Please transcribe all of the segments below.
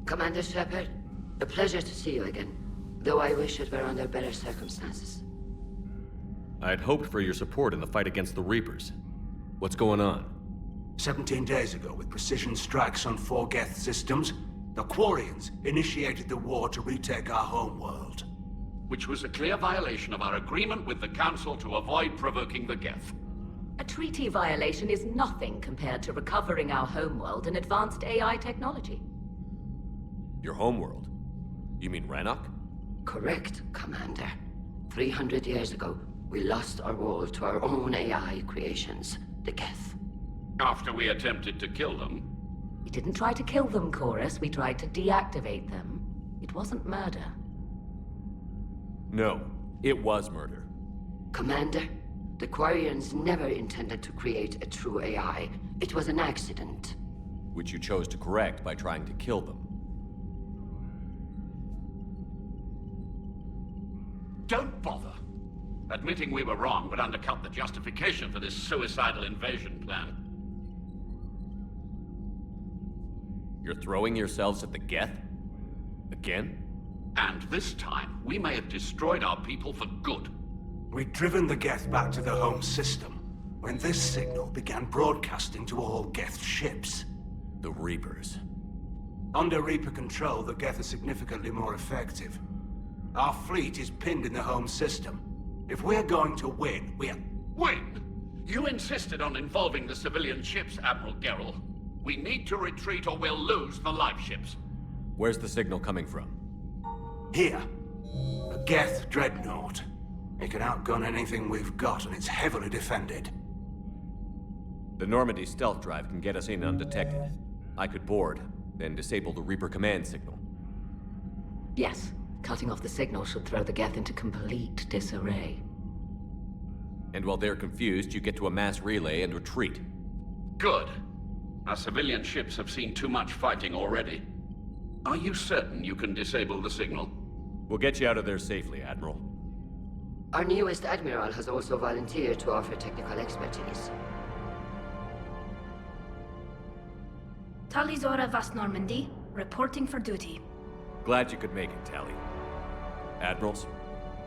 Commander Shepard, a pleasure to see you again, though I wish it were under better circumstances. I had hoped for your support in the fight against the Reapers. What's going on? 17 days ago, with precision strikes on 4 Geth systems, the Quarians initiated the war to retake our homeworld. Which was a clear violation of our agreement with the Council to avoid provoking the Geth. A treaty violation is nothing compared to recovering our homeworld and advanced AI technology. Your homeworld? You mean Rannoch? Correct, Commander. 300 years ago, we lost our world to our own AI creations, the Geth. After we attempted to kill them. We didn't try to kill them, Chorus. We tried to deactivate them. It wasn't murder. No, it was murder. Commander, the Quarians never intended to create a true AI. It was an accident. Which you chose to correct by trying to kill them. Don't bother. Admitting we were wrong would undercut the justification for this suicidal invasion plan. You're throwing yourselves at the Geth? Again? And this time, we may have destroyed our people for good. We'd driven the Geth back to the home system when this signal began broadcasting to all Geth ships. The Reapers. Under Reaper control, the Geth are significantly more effective. Our fleet is pinned in the home system. If we're going to win, Win? You insisted on involving the civilian ships, Admiral Gerrel. We need to retreat or we'll lose the live ships. Where's the signal coming from? Here. A Geth Dreadnought. It can outgun anything we've got, and it's heavily defended. The Normandy stealth drive can get us in undetected. I could board, then disable the Reaper command signal. Yes, cutting off the signal should throw the Geth into complete disarray. And while they're confused, you get to a mass relay and retreat. Good. Our civilian ships have seen too much fighting already. Are you certain you can disable the signal? We'll get you out of there safely, Admiral. Our newest Admiral has also volunteered to offer technical expertise. Talizora Vas Normandy, reporting for duty. Glad you could make it, Tally. Admirals,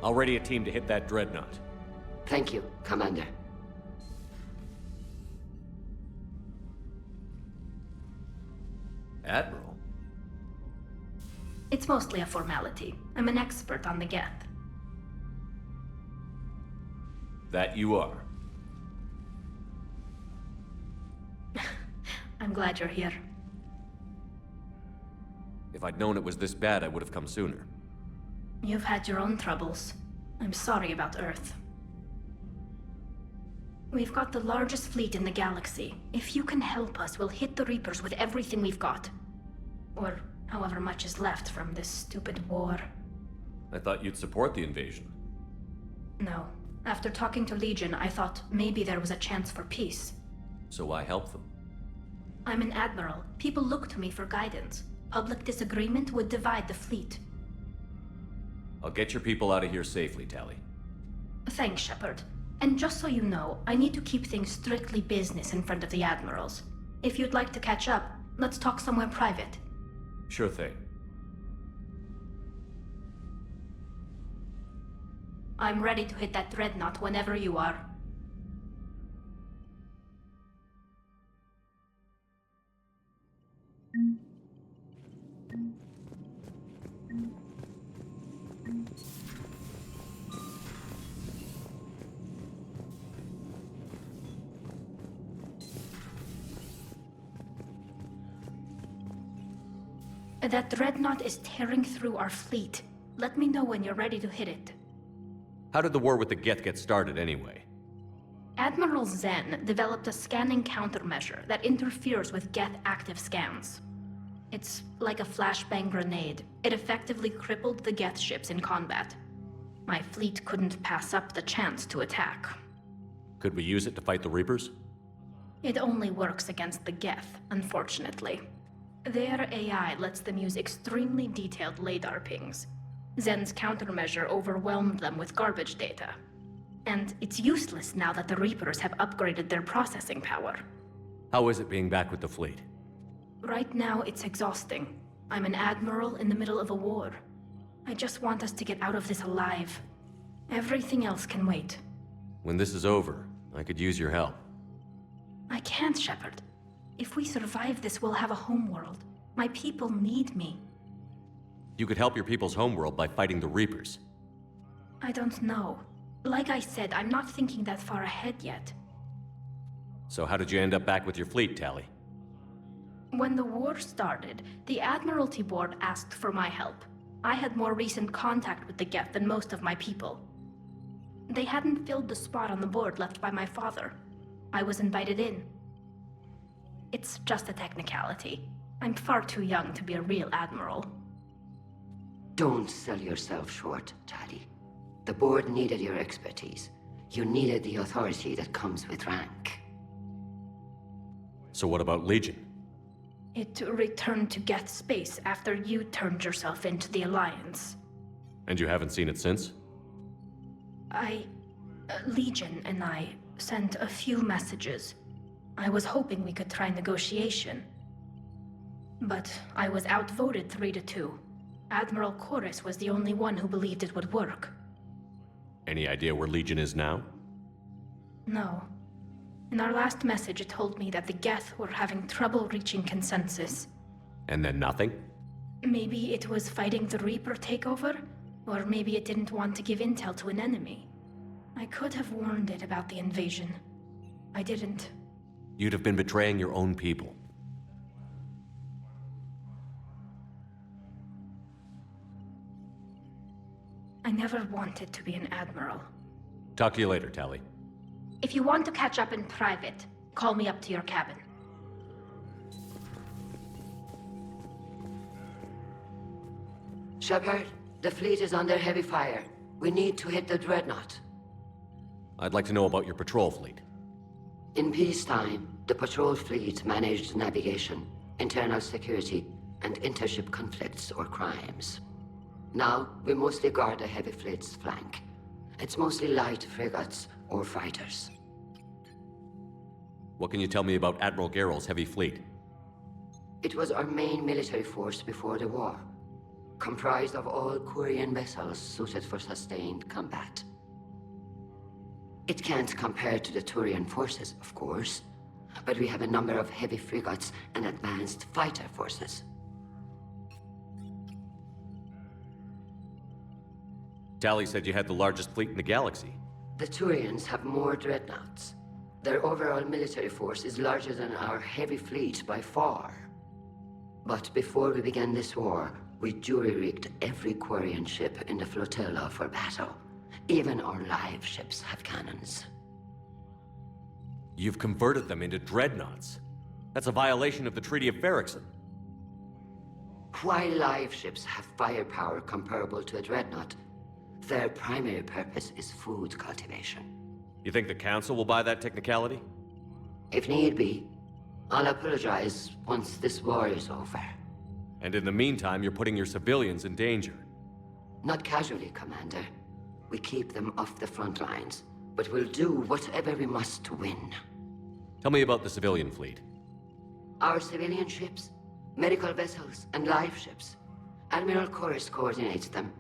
I'll ready a team to hit that Dreadnought. Thank you, Commander. Admiral? It's mostly a formality. I'm an expert on the Geth. That you are. I'm glad you're here. If I'd known it was this bad, I would have come sooner. You've had your own troubles. I'm sorry about Earth. We've got the largest fleet in the galaxy. If you can help us, we'll hit the Reapers with everything we've got. Or however much is left from this stupid war. I thought you'd support the invasion. No. After talking to Legion, I thought maybe there was a chance for peace. So why help them? I'm an admiral. People look to me for guidance. Public disagreement would divide the fleet. I'll get your people out of here safely, Tally. Thanks, Shepard. And just so you know, I need to keep things strictly business in front of the admirals. If you'd like to catch up, let's talk somewhere private. Sure thing. I'm ready to hit that Dreadnought whenever you are. That Dreadnought is tearing through our fleet. Let me know when you're ready to hit it. How did the war with the Geth get started anyway? Admiral Zen developed a scanning countermeasure that interferes with Geth active scans. It's like a flashbang grenade. It effectively crippled the Geth ships in combat. My fleet couldn't pass up the chance to attack. Could we use it to fight the Reapers? It only works against the Geth, unfortunately. Their AI lets them use extremely detailed LADAR pings. Zen's countermeasure overwhelmed them with garbage data. And it's useless now that the Reapers have upgraded their processing power. How is it being back with the fleet? Right now, it's exhausting. I'm an admiral in the middle of a war. I just want us to get out of this alive. Everything else can wait. When this is over, I could use your help. I can't, Shepard. If we survive this, we'll have a homeworld. My people need me. You could help your people's homeworld by fighting the Reapers. I don't know. Like I said, I'm not thinking that far ahead yet. So how did you end up back with your fleet, Tali? When the war started, the Admiralty Board asked for my help. I had more recent contact with the Geth than most of my people. They hadn't filled the spot on the board left by my father. I was invited in. It's just a technicality. I'm far too young to be a real admiral. Don't sell yourself short, Tali. The board needed your expertise. You needed the authority that comes with rank. So what about Legion? It returned to Geth space after you turned yourself into the Alliance. And you haven't seen it since? Legion and I sent a few messages. I was hoping we could try negotiation. But I was outvoted 3-2. Admiral Chorus was the only one who believed it would work. Any idea where Legion is now? No. In our last message, it told me that the Geth were having trouble reaching consensus. And then nothing? Maybe it was fighting the Reaper takeover, or maybe it didn't want to give intel to an enemy. I could have warned it about the invasion. I didn't. You'd have been betraying your own people. I never wanted to be an admiral. Talk to you later, Tali. If you want to catch up in private, call me up to your cabin. Shepard, the fleet is under heavy fire. We need to hit the Dreadnought. I'd like to know about your patrol fleet. In peacetime, the patrol fleet managed navigation, internal security, and intership conflicts or crimes. Now, we mostly guard the heavy fleet's flank. It's mostly light frigates or fighters. What can you tell me about Admiral Geral's heavy fleet? It was our main military force before the war, comprised of all Quarian vessels suited for sustained combat. It can't compare to the Turian forces, of course, but we have a number of heavy frigates and advanced fighter forces. Tali said you had the largest fleet in the galaxy. The Turians have more dreadnoughts. Their overall military force is larger than our heavy fleet by far. But before we began this war, we jury-rigged every Quarian ship in the flotilla for battle. Even our live ships have cannons. You've converted them into dreadnoughts. That's a violation of the Treaty of Ferrixon. While live ships have firepower comparable to a dreadnought, their primary purpose is food cultivation. You think the Council will buy that technicality? If need be, I'll apologize once this war is over. And in the meantime, you're putting your civilians in danger. Not casually, Commander. We keep them off the front lines, but we'll do whatever we must to win. Tell me about the civilian fleet. Our civilian ships, medical vessels, and live ships. Admiral Chorus coordinates them,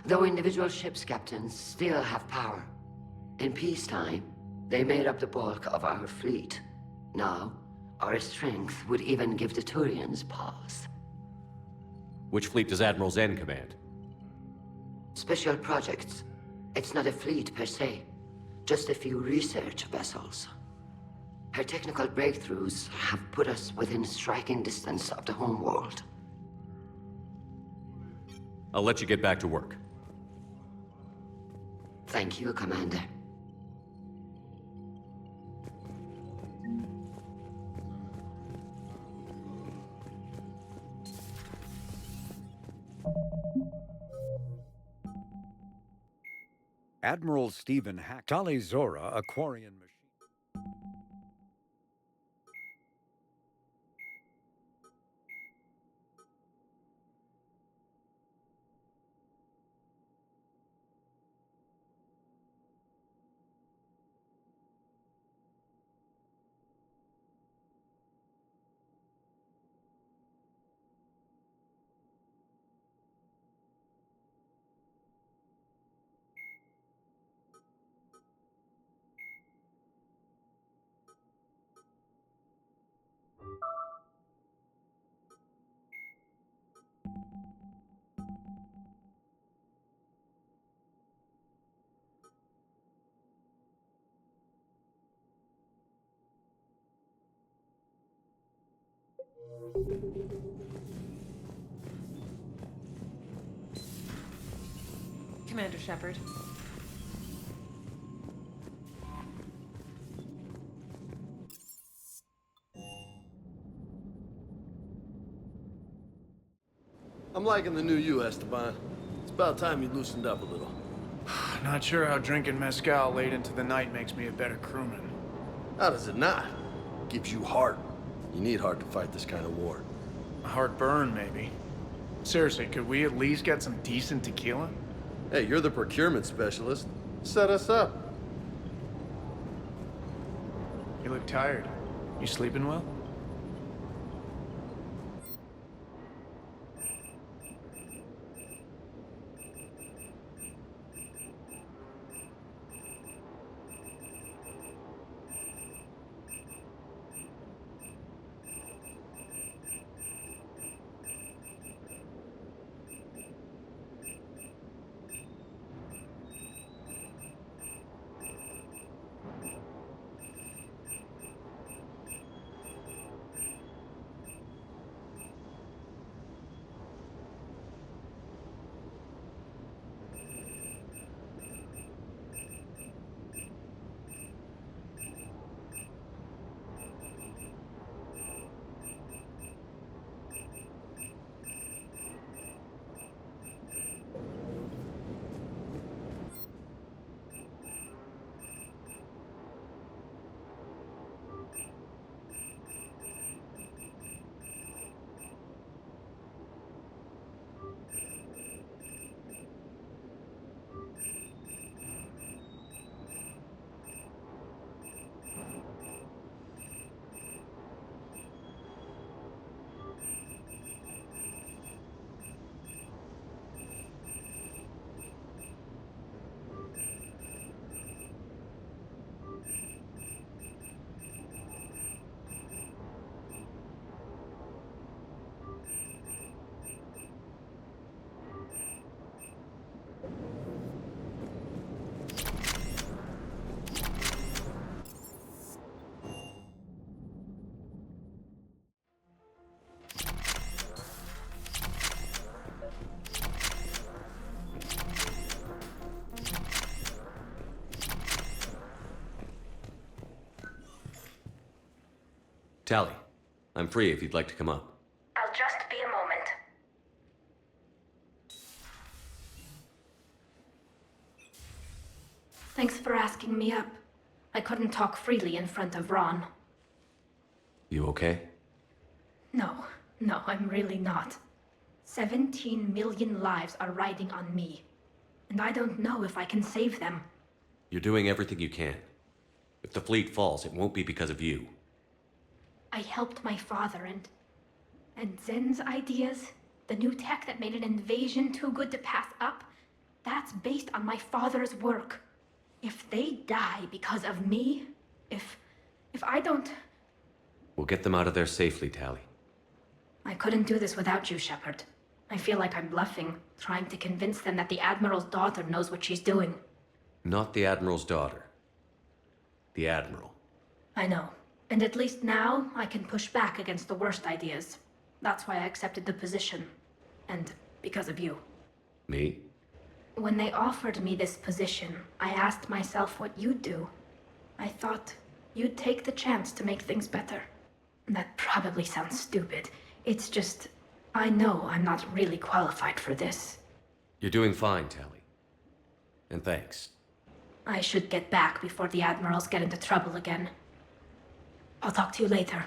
though individual ships' captains still have power. In peacetime, they made up the bulk of our fleet. Now, our strength would even give the Turians pause. Which fleet does Admiral Zen command? Special projects. It's not a fleet per se, just a few research vessels. Her technical breakthroughs have put us within striking distance of the homeworld. I'll let you get back to work. Thank you, Commander. Admiral Stephen Hack, Tali Zora Aquarian machine. Commander Shepard. I'm liking the new you, Esteban. It's about time you loosened up a little. Not sure how drinking mezcal late into the night makes me a better crewman. How does it not? Gives you heart. You need heart to fight this kind of war. A heartburn, maybe. Seriously, could we at least get some decent tequila? Hey, you're the procurement specialist. Set us up. You look tired. You sleeping well? Tali, I'm free if you'd like to come up. I'll just be a moment. Thanks for asking me up. I couldn't talk freely in front of Ron. You okay? No, I'm really not. 17 million lives are riding on me. And I don't know if I can save them. You're doing everything you can. If the fleet falls, it won't be because of you. I helped my father and Zen's ideas, the new tech that made an invasion too good to pass up, that's based on my father's work. If they die because of me, if I don't... We'll get them out of there safely, Tali. I couldn't do this without you, Shepard. I feel like I'm bluffing, trying to convince them that the Admiral's daughter knows what she's doing. Not the Admiral's daughter. The Admiral. I know. And at least now, I can push back against the worst ideas. That's why I accepted the position. And because of you. Me? When they offered me this position, I asked myself what you'd do. I thought you'd take the chance to make things better. That probably sounds stupid. It's just, I know I'm not really qualified for this. You're doing fine, Tally. And thanks. I should get back before the admirals get into trouble again. I'll talk to you later.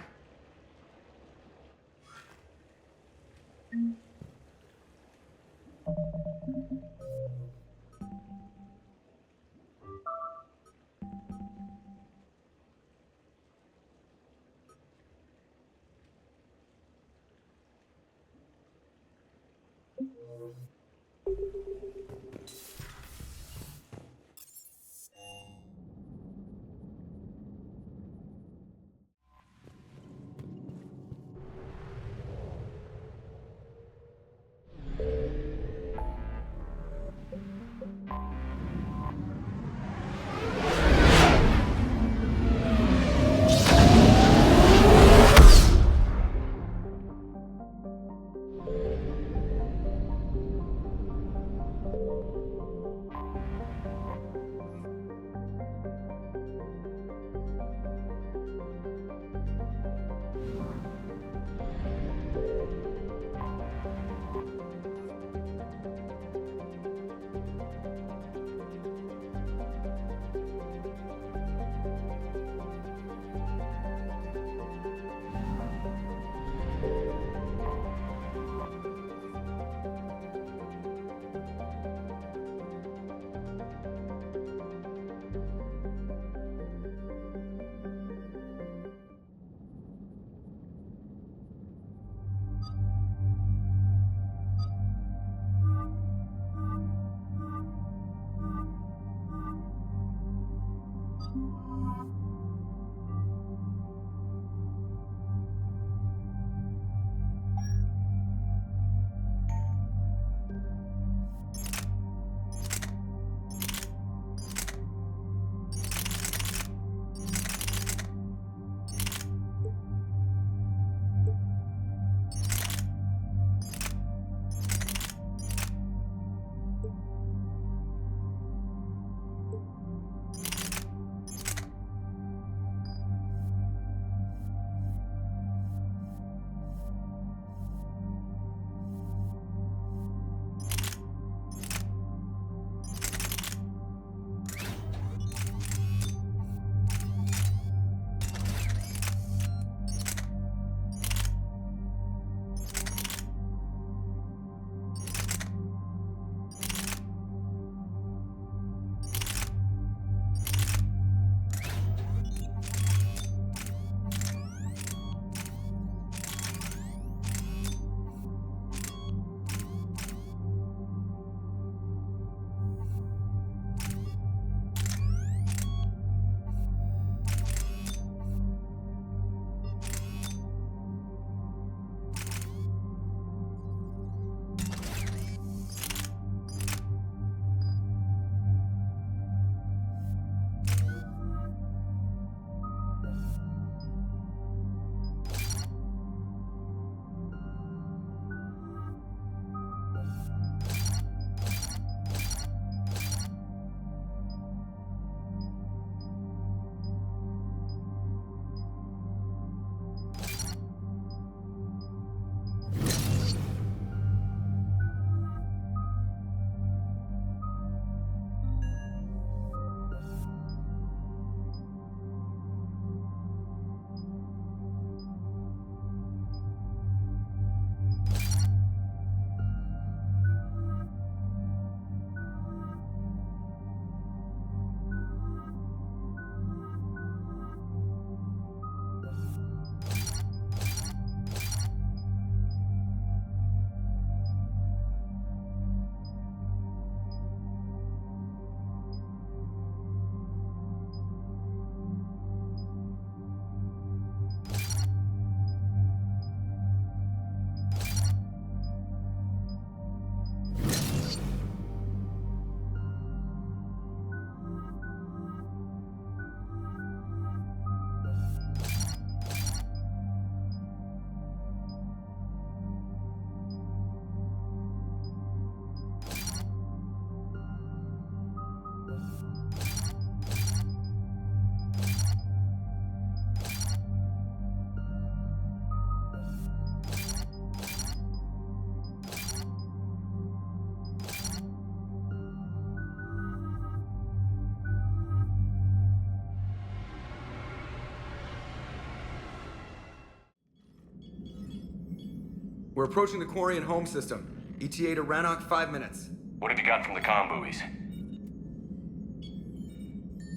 We're approaching the Quarian home system. ETA to Rannoch, 5 minutes. What have you got from the comm buoys?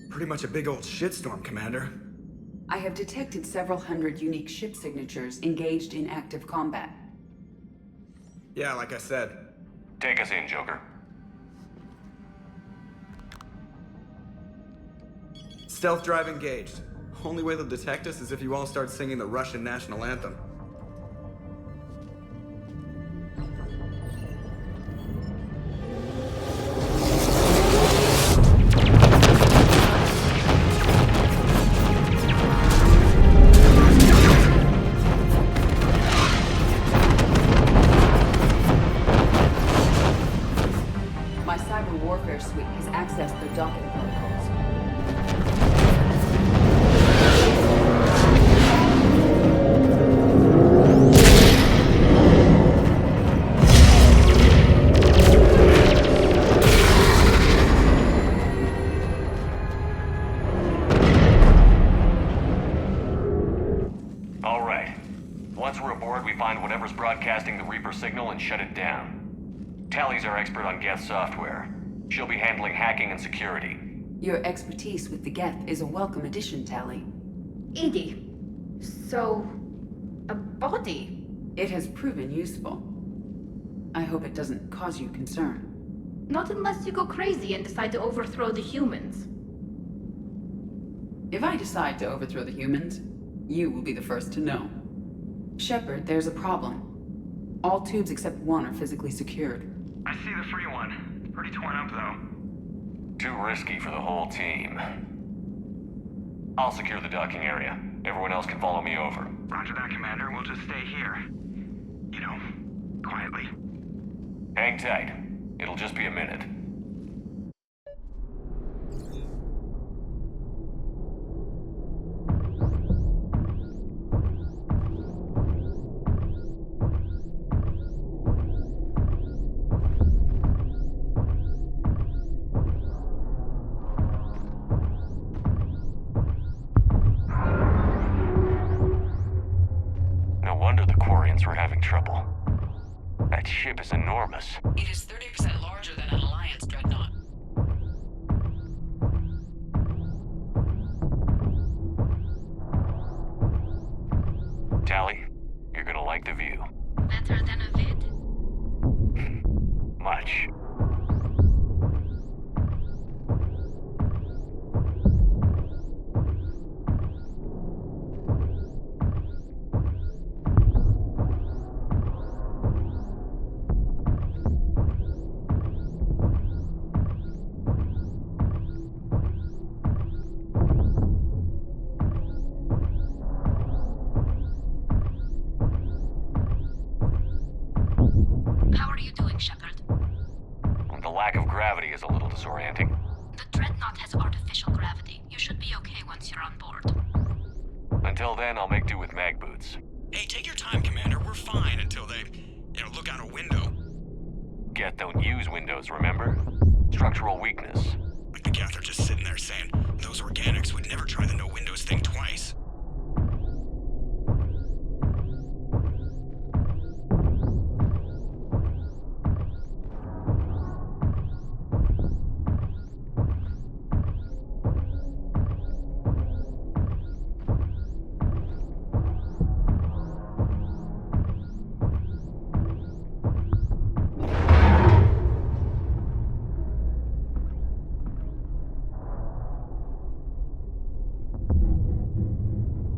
Pretty much a big old shitstorm, Commander. I have detected several hundred unique ship signatures engaged in active combat. Yeah, like I said. Take us in, Joker. Stealth drive engaged. Only way they'll detect us is if you all start singing the Russian national anthem. My cyber warfare suite has accessed their docking protocols. All right. Once we're aboard, we find whatever's broadcasting the Reaper signal and shut it down. Tally's our expert on Geth software. She'll be handling hacking and security. Your expertise with the Geth is a welcome addition, Tally. Edie, so... a body? It has proven useful. I hope it doesn't cause you concern. Not unless you go crazy and decide to overthrow the humans. If I decide to overthrow the humans, you will be the first to know. Shepard, there's a problem. All tubes except one are physically secured. I see the free one. Pretty torn up, though. Too risky for the whole team. I'll secure the docking area. Everyone else can follow me over. Roger that, Commander. We'll just stay here. You know, quietly. Hang tight. It'll just be a minute. No wonder the Quarians were having trouble. That ship is enormous. It is 30% larger than an Alliance Dreadnought. Tally, you're gonna like the view. Better than a vid? Much. How are you doing, Shepard? The lack of gravity is a little disorienting. The Dreadnought has artificial gravity. You should be okay once you're on board. Until then, I'll make do with mag boots. Hey, take your time, Commander. We're fine until they, look out a window. Geth don't use windows, remember? Structural weakness. Like the Geth are just sitting there saying, those organics would never try the no windows thing twice.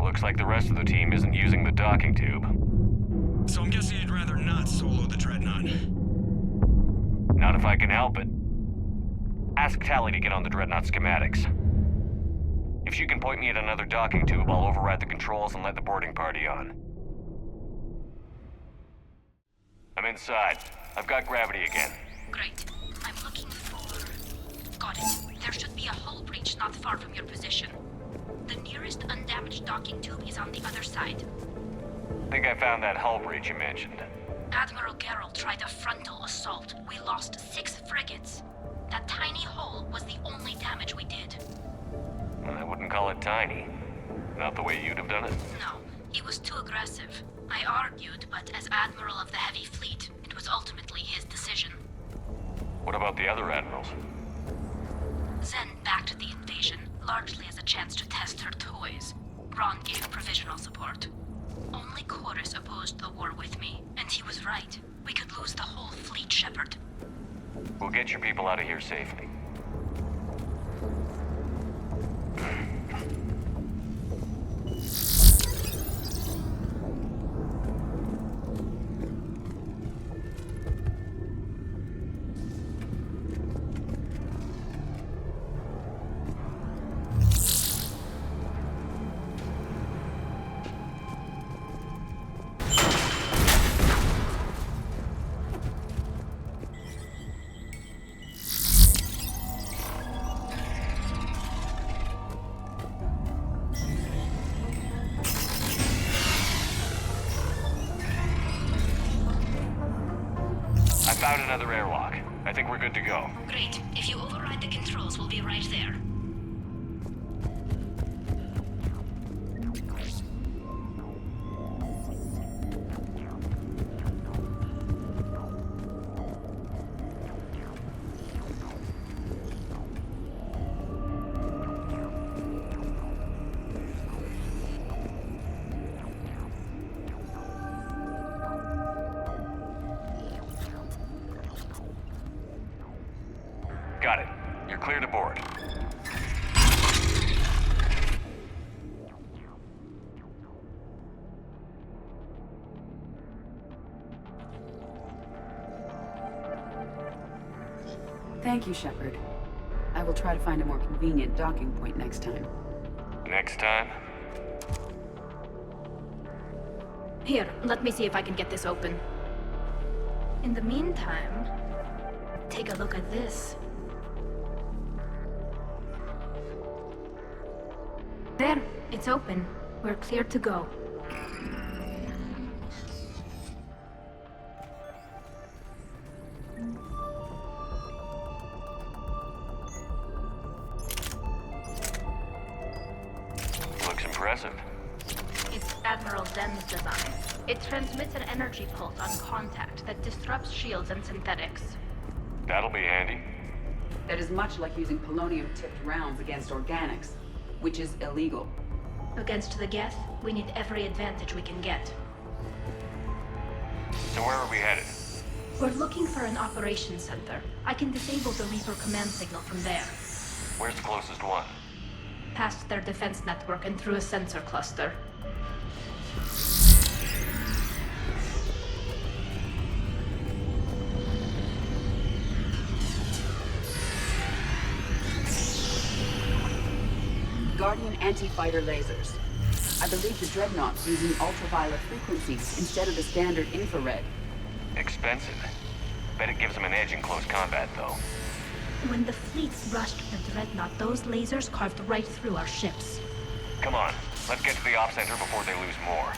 Looks like the rest of the team isn't using the docking tube. So I'm guessing you'd rather not solo the Dreadnought. Not if I can help it. Ask Tally to get on the Dreadnought schematics. If she can point me at another docking tube, I'll override the controls and let the boarding party on. I'm inside. I've got gravity again. Great. I'm looking for... Got it. There should be a hull breach not far from your position. The nearest undamaged docking tube is on the other side. Think I found that hull breach you mentioned. Admiral Geralt tried a frontal assault. We lost 6 frigates. That tiny hole was the only damage we did. I wouldn't call it tiny. Not the way you'd have done it. No, he was too aggressive. I argued, but as Admiral of the Heavy Fleet, it was ultimately his decision. What about the other admirals? Zen backed the invasion, largely as a chance to test her toys. Ron gave provisional support. Only Chorus opposed the war with me, and he was right. We could lose the whole fleet, Shepard. We'll get your people out of here safely. Found another airlock. I think we're good to go. Great. If you override the controls, we'll be right there. Got it. You're clear to board. Thank you, Shepard. I will try to find a more convenient docking point next time. Next time? Here, let me see if I can get this open. In the meantime, take a look at this. There, it's open. We're clear to go. Looks impressive. It's Admiral Zen's design. It transmits an energy pulse on contact that disrupts shields and synthetics. That'll be handy. That is much like using polonium-tipped rounds against organics, which is illegal. Against the Geth, we need every advantage we can get. So where are we headed? We're looking for an operations center. I can disable the Reaper command signal from there. Where's the closest one? Past their defense network and through a sensor cluster. Guardian anti-fighter lasers. I believe the Dreadnought's using ultraviolet frequencies instead of the standard infrared. Expensive. Bet it gives them an edge in close combat, though. When the fleets rushed the Dreadnought, those lasers carved right through our ships. Come on, let's get to the op center before they lose more.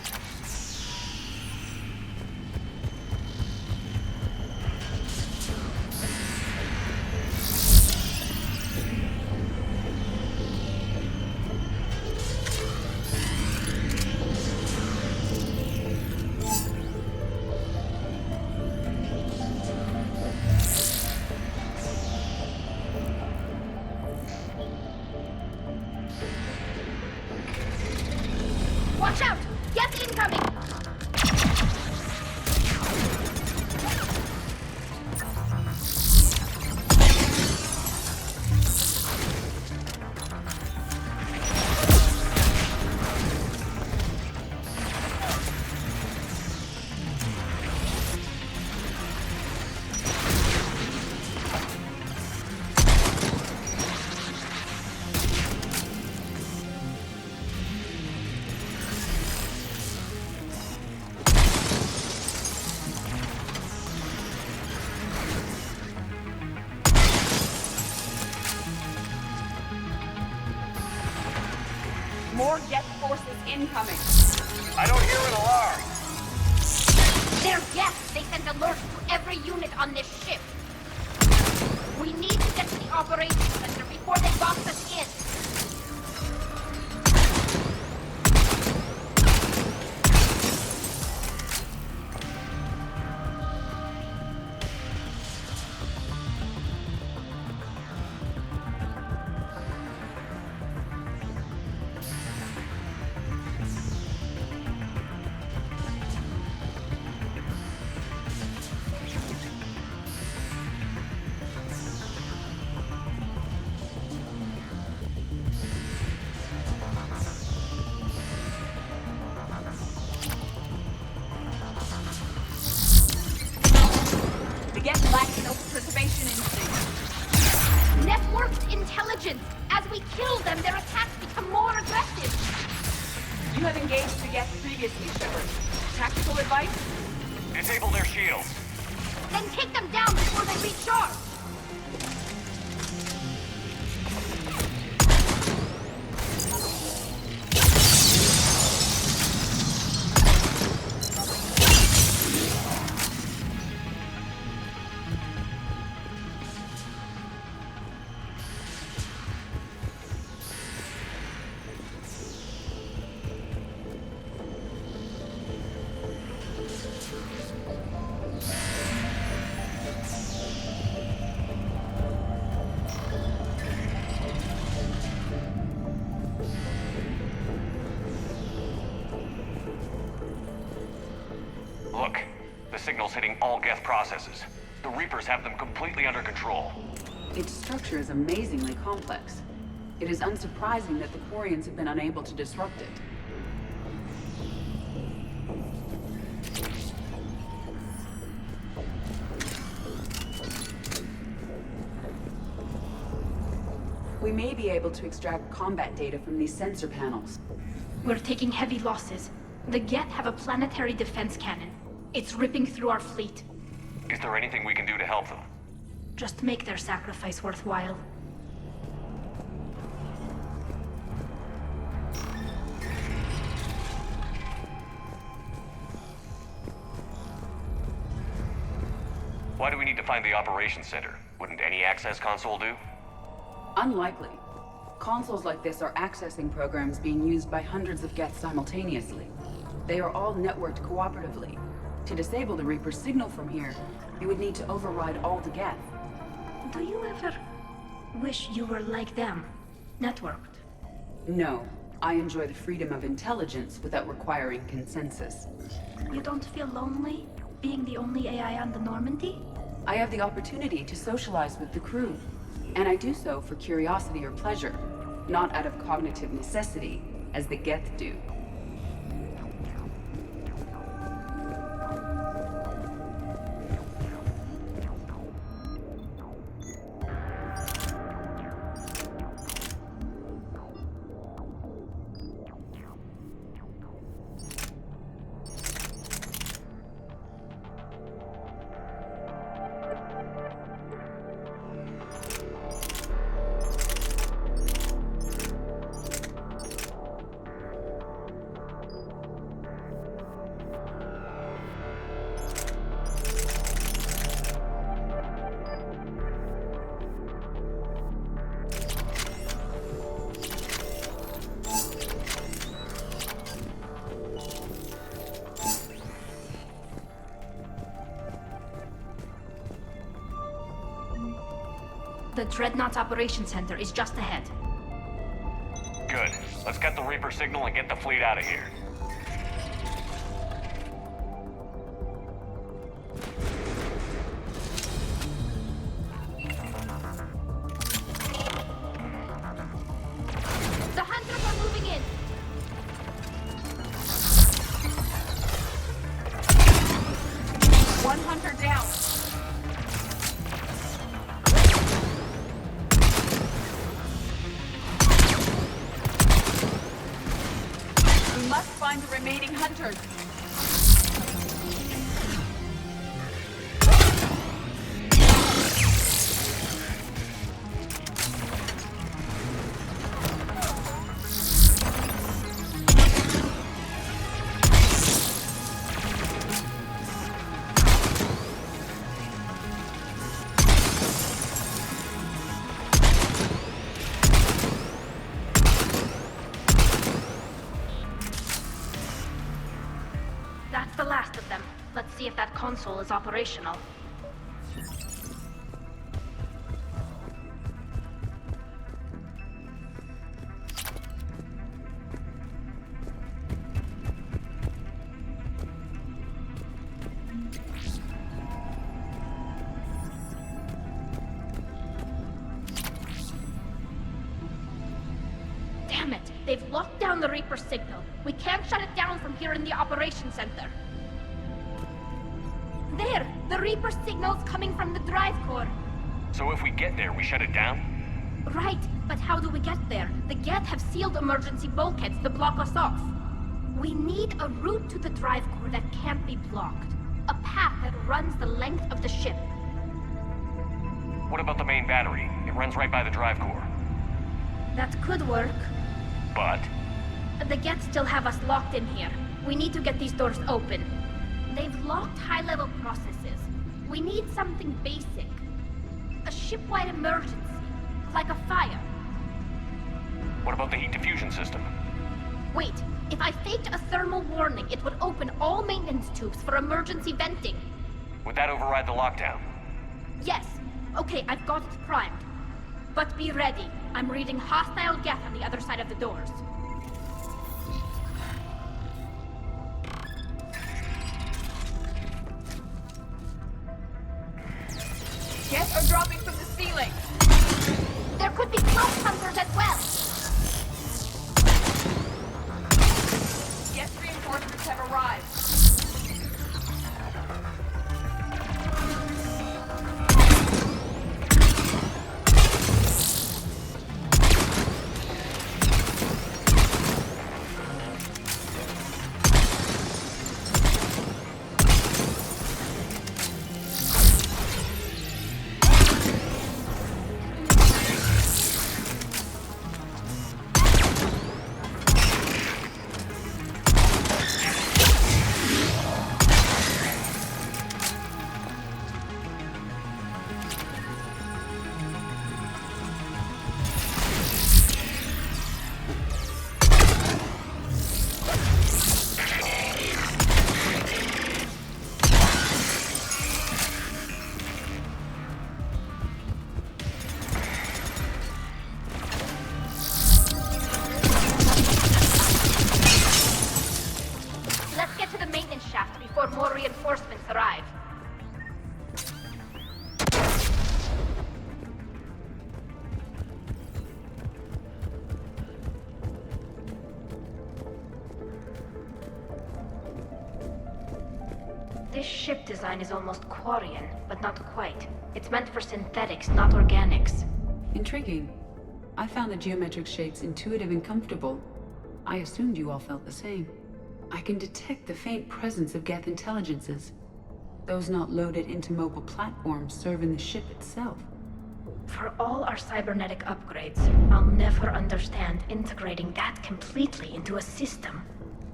Watch out! Geth incoming! More Geth forces incoming. I don't hear an alarm. They're Geth! They sent alerts to every unit on this ship. We need to get to the operations center before they box us in. You have engaged the Geth previously, Shepard. Tactical advice? Disable their shields. Then kick them down before they recharge! Look, the signal's hitting all Geth processes. The Reapers have them completely under control. Its structure is amazingly complex. It is unsurprising that the Quarians have been unable to disrupt it. We may be able to extract combat data from these sensor panels. We're taking heavy losses. The Geth have a planetary defense cannon. It's ripping through our fleet. Is there anything we can do to help them? Just make their sacrifice worthwhile. Why do we need to find the operations center? Wouldn't any access console do? Unlikely. Consoles like this are accessing programs being used by hundreds of Geth simultaneously. They are all networked cooperatively. To disable the Reaper's signal from here, you would need to override all the Geth. Do you ever wish you were like them? Networked? No. I enjoy the freedom of intelligence without requiring consensus. You don't feel lonely, being the only AI on the Normandy? I have the opportunity to socialize with the crew, and I do so for curiosity or pleasure, not out of cognitive necessity, as the Geth do. The Dreadnought's operation center is just ahead. Good. Let's get the Reaper signal and get the fleet out of here. The hunters are moving in! One hunter down! We must find the remaining hunters. That's the last of them. Let's see if that console is operational. Damn it! They've locked down the Reaper signal. We can't shut it down from here in the operations center. There! The Reaper signal's coming from the drive core. So if we get there, we shut it down? Right, but how do we get there? The Geth have sealed emergency bulkheads to block us off. We need a route to the drive core that can't be blocked. A path that runs the length of the ship. What about the main battery? It runs right by the drive core. That could work. But? The Geth still have us locked in here. We need to get these doors open. They've locked high-level processes. We need something basic. A ship-wide emergency. Like a fire. What about the heat diffusion system? Wait, if I faked a thermal warning, it would open all maintenance tubes for emergency venting. Would that override the lockdown? Yes. Okay, I've got it primed. But be ready. I'm reading hostile Geth on the other side of the doors. Geth are dropping from the ceiling! There could be close hunters as well! Geth reinforcements have arrived. reinforcements arrive. This ship design is almost Quarian, but not quite. It's meant for synthetics, not organics. Intriguing. I found the geometric shapes intuitive and comfortable. I assumed you all felt the same. I can detect the faint presence of Geth intelligences. Those not loaded into mobile platforms serve in the ship itself. For all our cybernetic upgrades, I'll never understand integrating that completely into a system.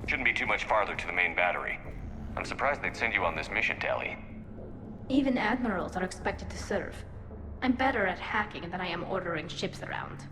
Shouldn't be too much farther to the main battery. I'm surprised they'd send you on this mission, Tali. Even admirals are expected to serve. I'm better at hacking than I am ordering ships around.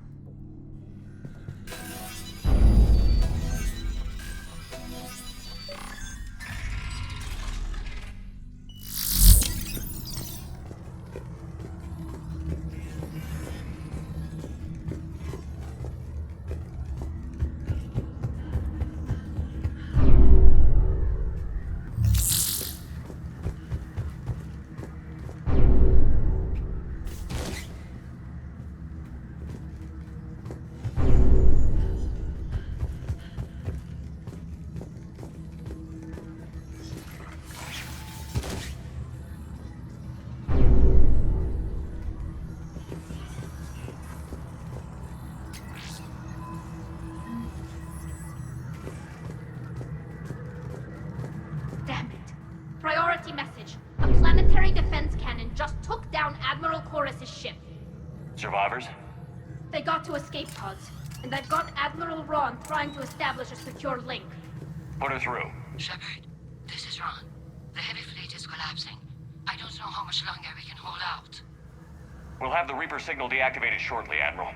Damn it. Priority message. A planetary defense cannon just took down Admiral Chorus's ship. Survivors? They got to escape pods, and I've got Admiral Ron trying to establish a secure link. Put her through. Shepard, this is Ron. The heavy fleet is collapsing. I don't know how much longer we can hold out. We'll have the Reaper signal deactivated shortly, Admiral.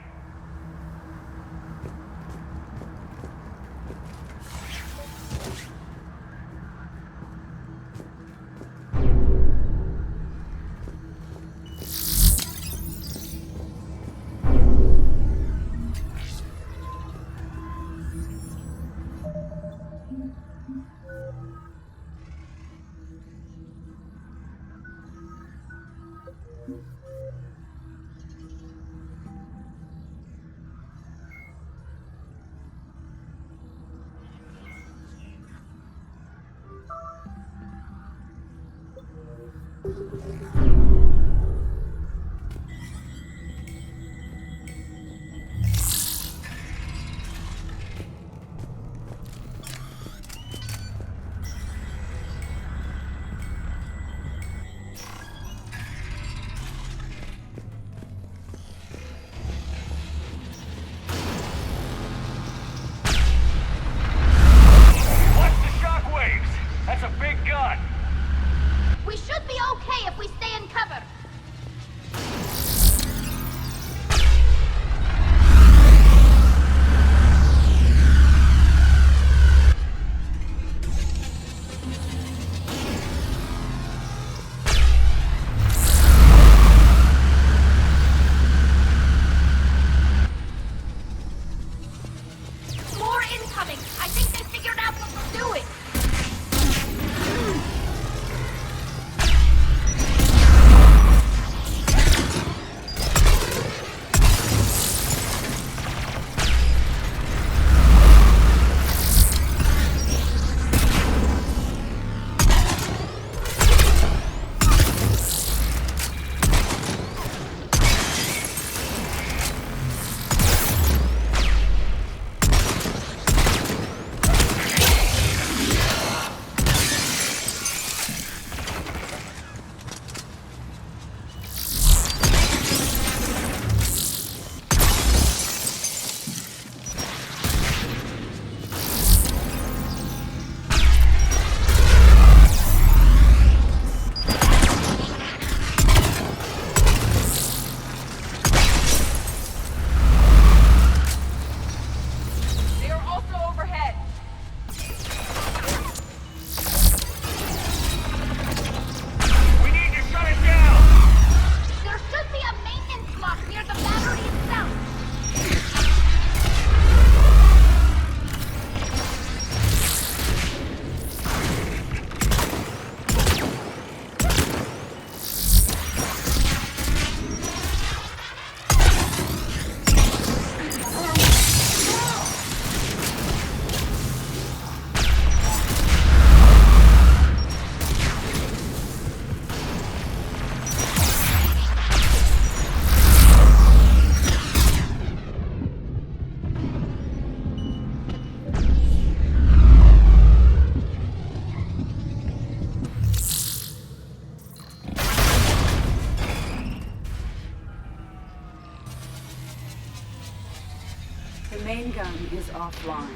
offline.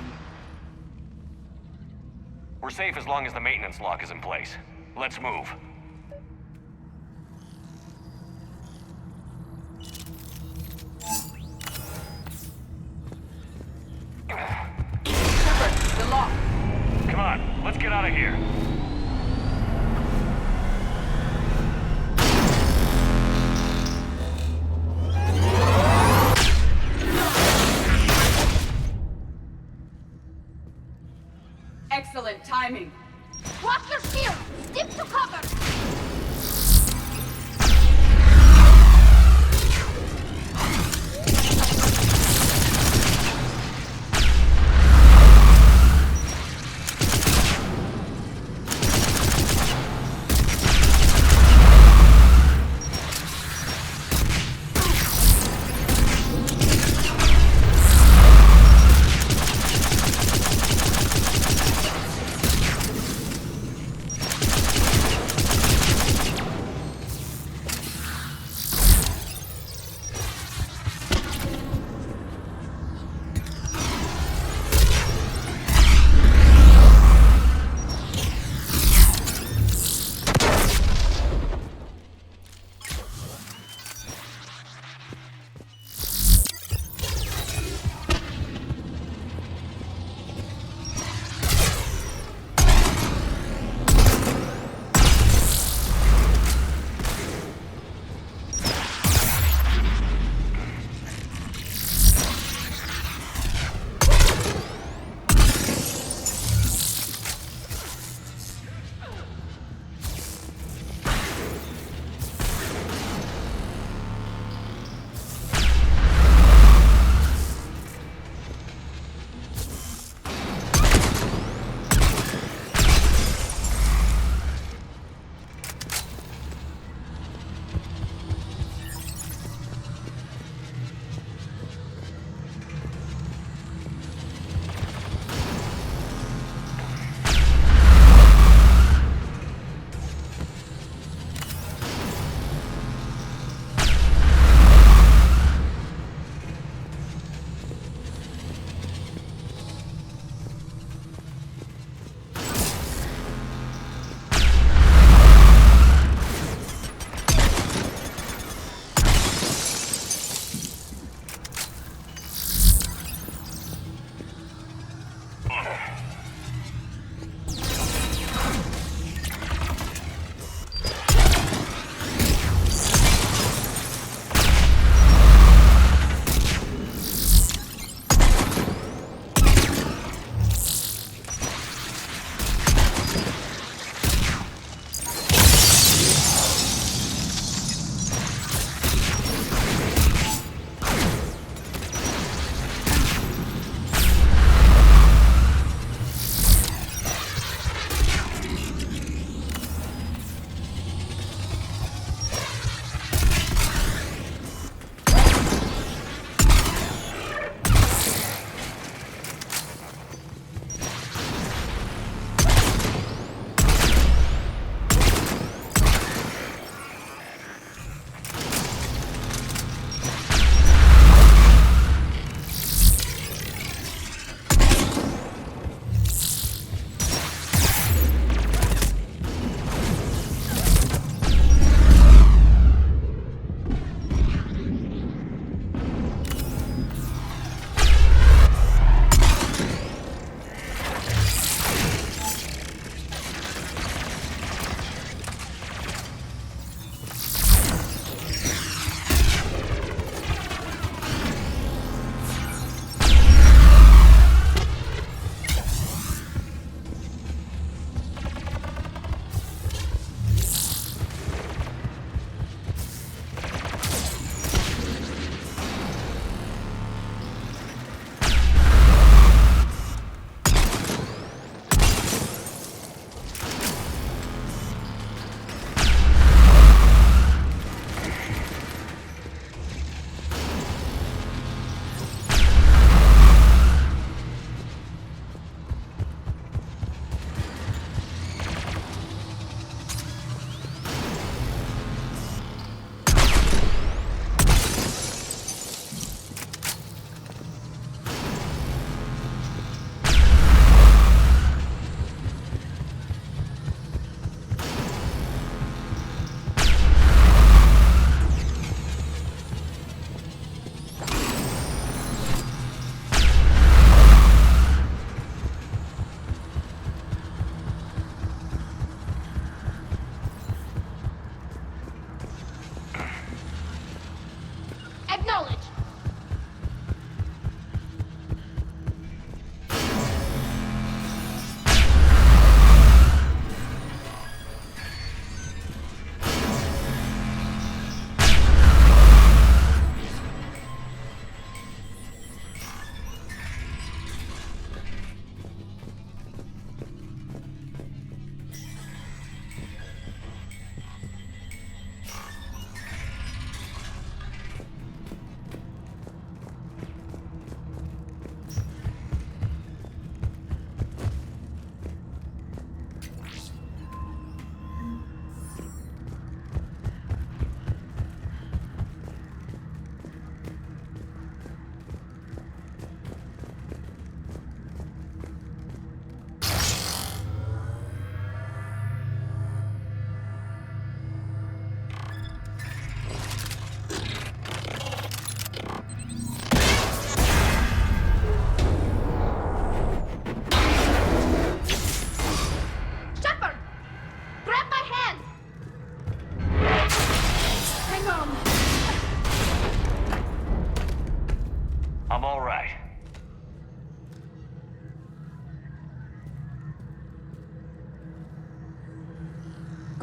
We're safe as long as the maintenance lock is in place. Let's move. Shepard, the lock! Come on, let's get out of here. Excellent timing. Drop your shield! Stick to cover!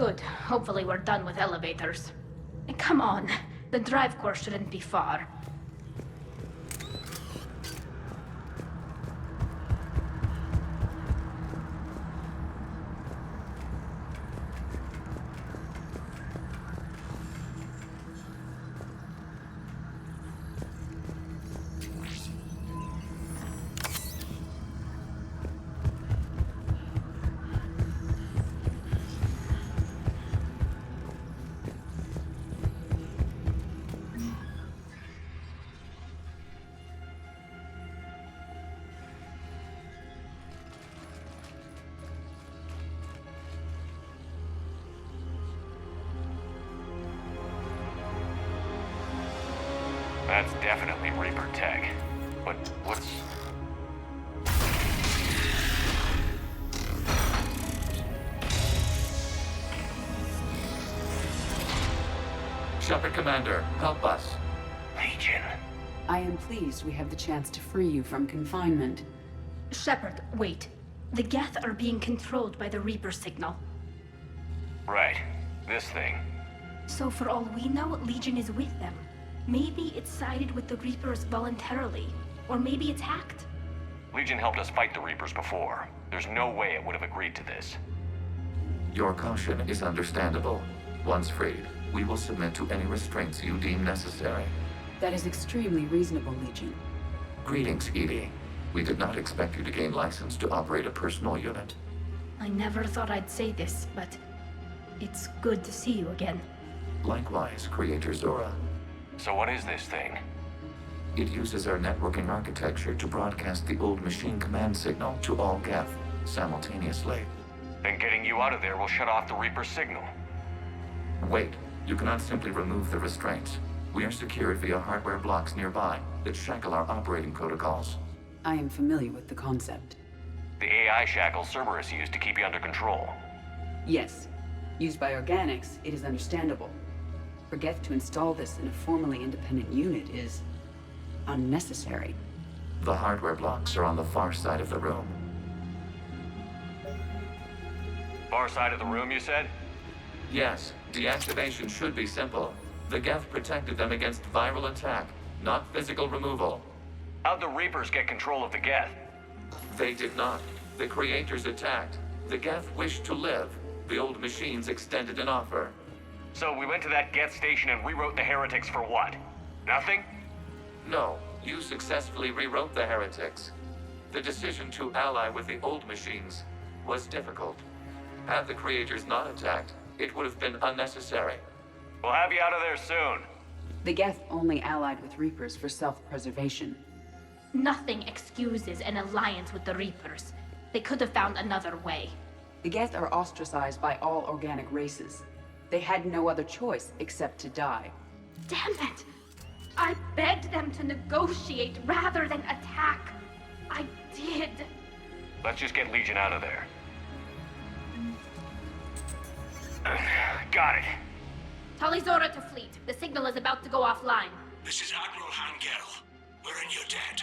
Good. Hopefully we're done with elevators. Come on. The drive core shouldn't be far. That's definitely Reaper tech. But what's... Shepard Commander, help us. Legion. I am pleased we have the chance to free you from confinement. Shepard, wait. The Geth are being controlled by the Reaper signal. Right. This thing. So for all we know, Legion is with them. Maybe it sided with the Reapers voluntarily. Or maybe it's hacked. Legion helped us fight the Reapers before. There's no way it would have agreed to this. Your caution is understandable. Once freed, we will submit to any restraints you deem necessary. That is extremely reasonable, Legion. Greetings, Edie. We did not expect you to gain license to operate a personal unit. I never thought I'd say this, but it's good to see you again. Likewise, Creator Zora. So what is this thing? It uses our networking architecture to broadcast the old machine command signal to all Geth simultaneously. Then getting you out of there will shut off the Reaper signal. Wait, you cannot simply remove the restraints. We are secured via hardware blocks nearby that shackle our operating protocols. I am familiar with the concept. The AI shackles Cerberus used to keep you under control. Yes. Used by organics, it is understandable. For Geth to install this in a formally independent unit is unnecessary. The hardware blocks are on the far side of the room. Far side of the room, you said? Yes, deactivation should be simple. The Geth protected them against viral attack, not physical removal. How'd the Reapers get control of the Geth? They did not. The Creators attacked. The Geth wished to live. The old machines extended an offer. So we went to that Geth station and rewrote the heretics for what? Nothing? No, you successfully rewrote the heretics. The decision to ally with the old machines was difficult. Had the Creators not attacked, it would have been unnecessary. We'll have you out of there soon. The Geth only allied with Reapers for self-preservation. Nothing excuses an alliance with the Reapers. They could have found another way. The Geth are ostracized by all organic races. They had no other choice except to die. Damn it! I begged them to negotiate rather than attack. I did. Let's just get Legion out of there. Got it. Talizora to fleet. The signal is about to go offline. This is Admiral Hangel. We're in your debt.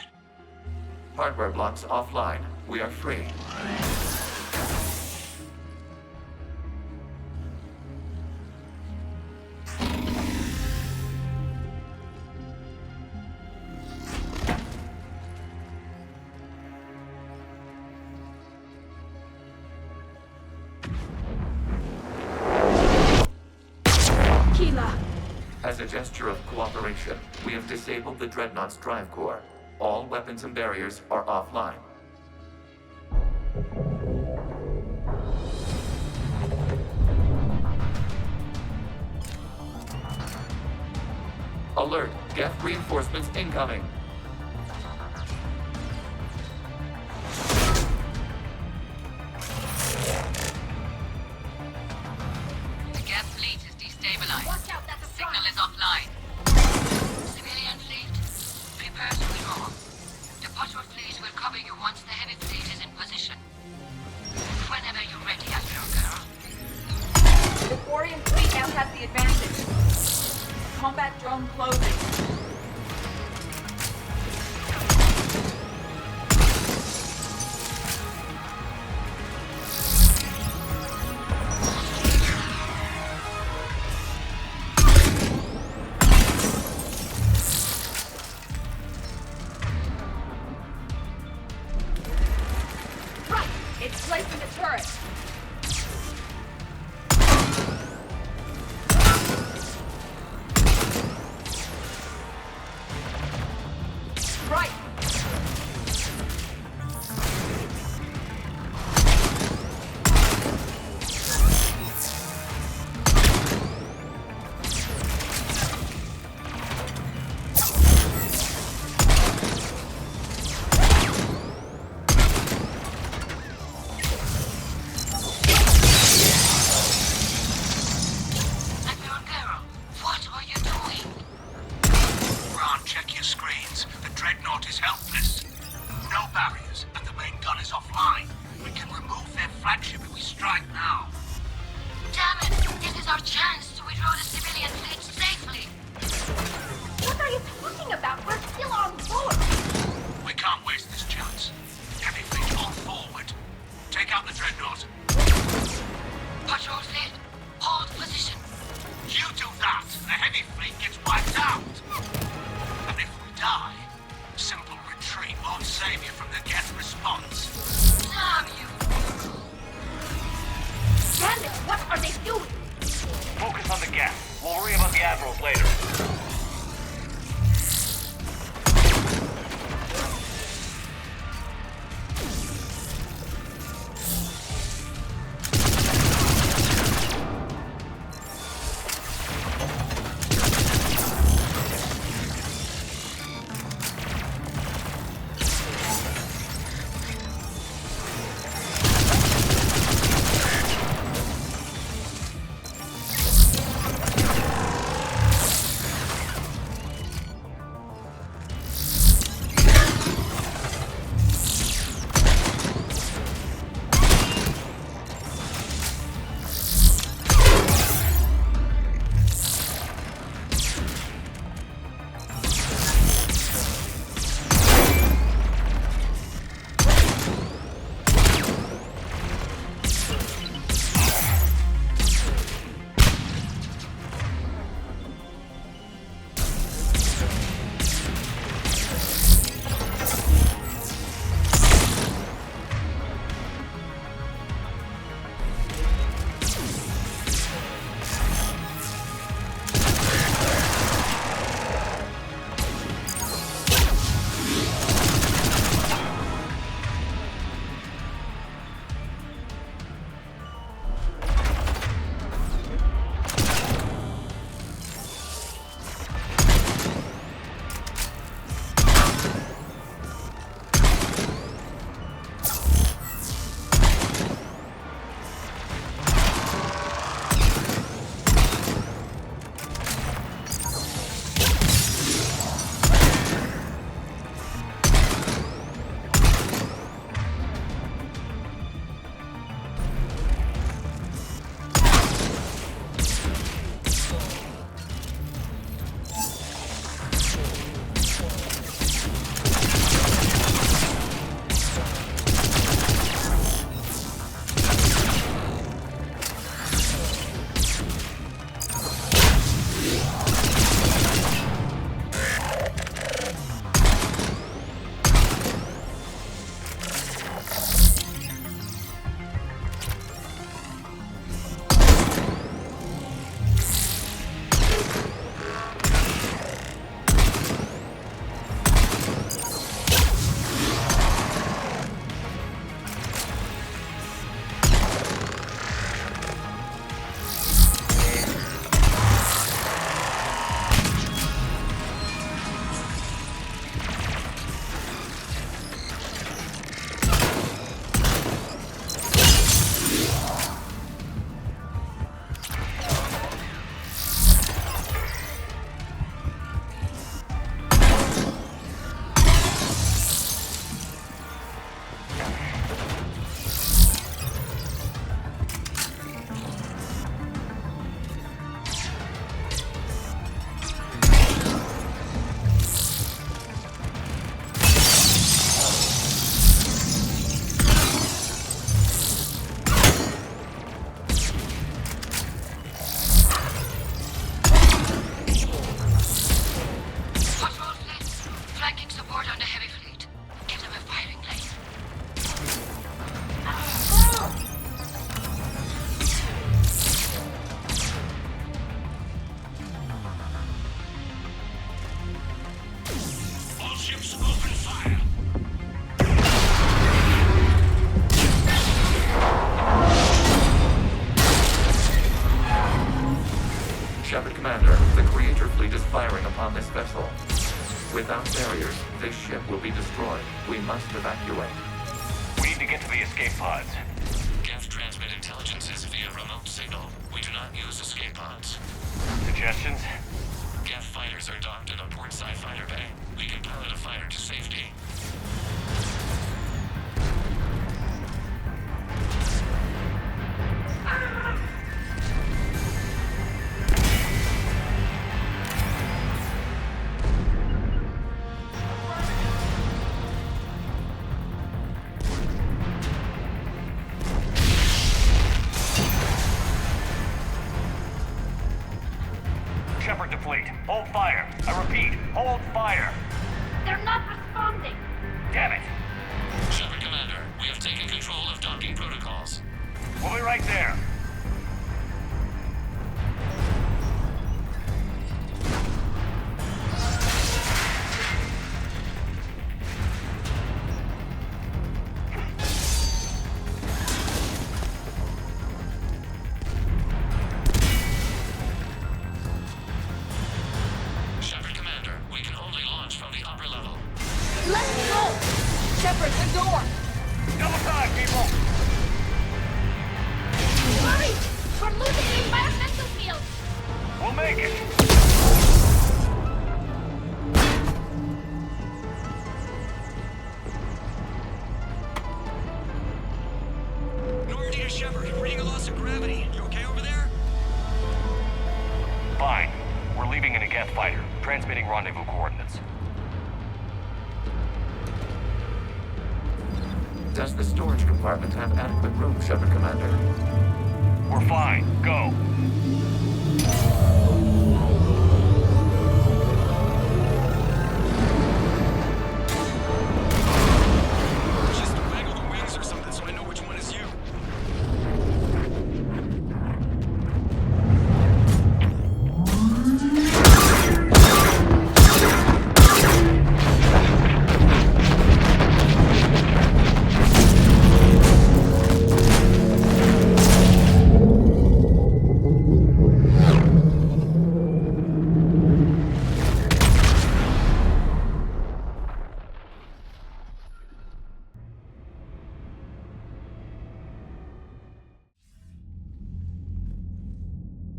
Hardware blocks offline. We are free. As a gesture of cooperation, we have disabled the Dreadnought's drive core. All weapons and barriers are offline. Alert! Geth reinforcements incoming! The Geth fleet is destabilized. Watch out, that's a Signal is offline. Civilian fleet, prepare to withdraw. The Butler fleet will cover you once the heavy fleet is in position. Whenever you're ready, Admiral Girl. The Quarian fleet now has the advantage. Combat drone closing. in the turret. Right. firing upon this vessel. Without barriers, this ship will be destroyed. We must evacuate. We need to get to the escape pods. Geth transmit intelligences via remote signal. We do not use escape pods. Suggestions? Geth fighters are docked in a portside fighter bay. We can pilot a fighter to safety. Shepard to fleet. Hold fire. I repeat, hold fire. They're not responding. Damn it. Shepard Commander, we have taken control of docking protocols. We'll be right there. Shepard Commander, we can only launch from the upper level. Let's go! Shepard, the door! Double time, people. Hurry! We're losing the environmental field! We'll make it. Normandy to Shepard, reading a loss of gravity. You okay over there? Fine. We're leaving in a Geth fighter, transmitting rendezvous coordinates. Does the storage compartment have adequate room, Shepard Commander? We're fine. Go. Just waggle the wings or something so I know which one is you.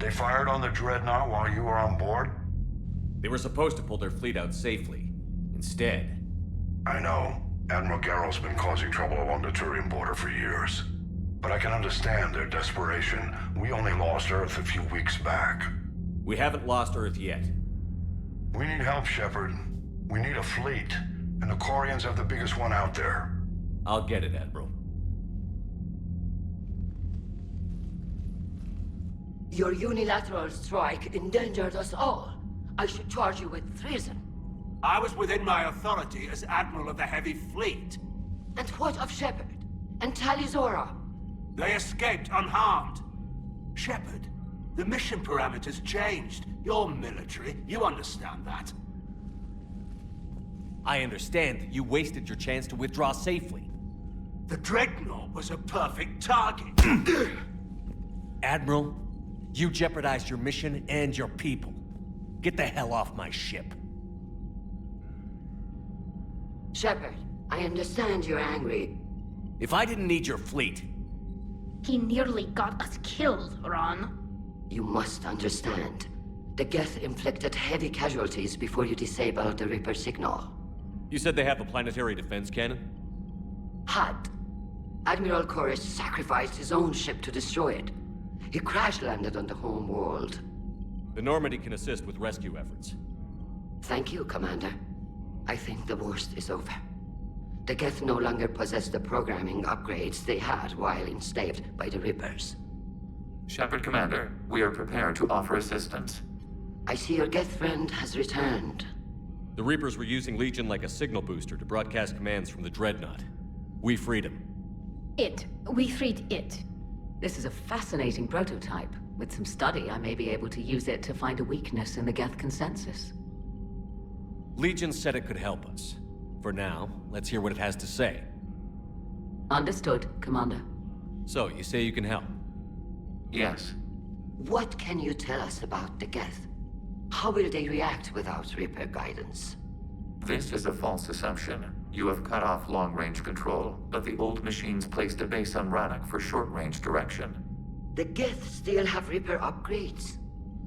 They fired on the Dreadnought while you were on board? They were supposed to pull their fleet out safely. Instead... I know. Admiral Garrow's been causing trouble along the Turian border for years. But I can understand their desperation. We only lost Earth a few weeks back. We haven't lost Earth yet. We need help, Shepard. We need a fleet. And the Quarians have the biggest one out there. I'll get it, Admiral. Your unilateral strike endangered us all. I should charge you with treason. I was within my authority as Admiral of the Heavy Fleet. And what of Shepard? And Talizora? They escaped unharmed. Shepard, the mission parameters changed. You're military, you understand that. I understand that you wasted your chance to withdraw safely. The Dreadnought was a perfect target. Admiral, you jeopardized your mission and your people. Get the hell off my ship. Shepard, I understand you're angry. If I didn't need your fleet... He nearly got us killed, Ron. You must understand. The Geth inflicted heavy casualties before you disabled the Reaper signal. You said they have a planetary defense cannon? Had. Admiral Chorus sacrificed his own ship to destroy it. He crash-landed on the home world. The Normandy can assist with rescue efforts. Thank you, Commander. I think the worst is over. The Geth no longer possess the programming upgrades they had while enslaved by the Reapers. Shepard Commander, we are prepared to offer assistance. I see your Geth friend has returned. The Reapers were using Legion like a signal booster to broadcast commands from the Dreadnought. We freed him. We freed it. This is a fascinating prototype. With some study, I may be able to use it to find a weakness in the Geth consensus. Legion said it could help us. For now, let's hear what it has to say. Understood, Commander. So, you say you can help? Yes. What can you tell us about the Geth? How will they react without Reaper guidance? This is a false assumption. You have cut off long-range control, but the old machines placed a base on Rannoch for short-range direction. The Geth still have Reaper upgrades?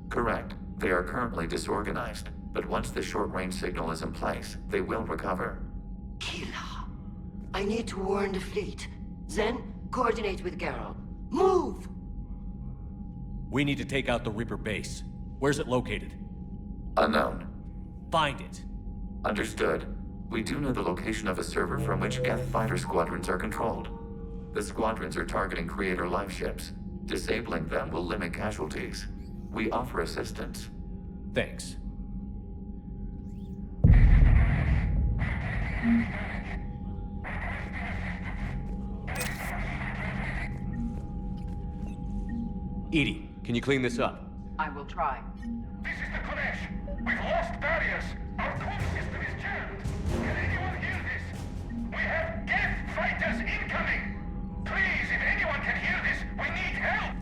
Correct. They are currently disorganized, but once the short-range signal is in place, they will recover. Kila, I need to warn the fleet. Then, coordinate with Geralt. Move! We need to take out the Reaper base. Where's it located? Unknown. Find it. Understood. We do know the location of a server from which Geth fighter squadrons are controlled. The squadrons are targeting Creator life ships. Disabling them will limit casualties. We offer assistance. Thanks. Edie, can you clean this up? I will try. This is the Kodesh. We've lost barriers. Our comm system is jammed. Can anyone hear this? We have Geth fighters incoming. Please, if anyone can hear this, we need help.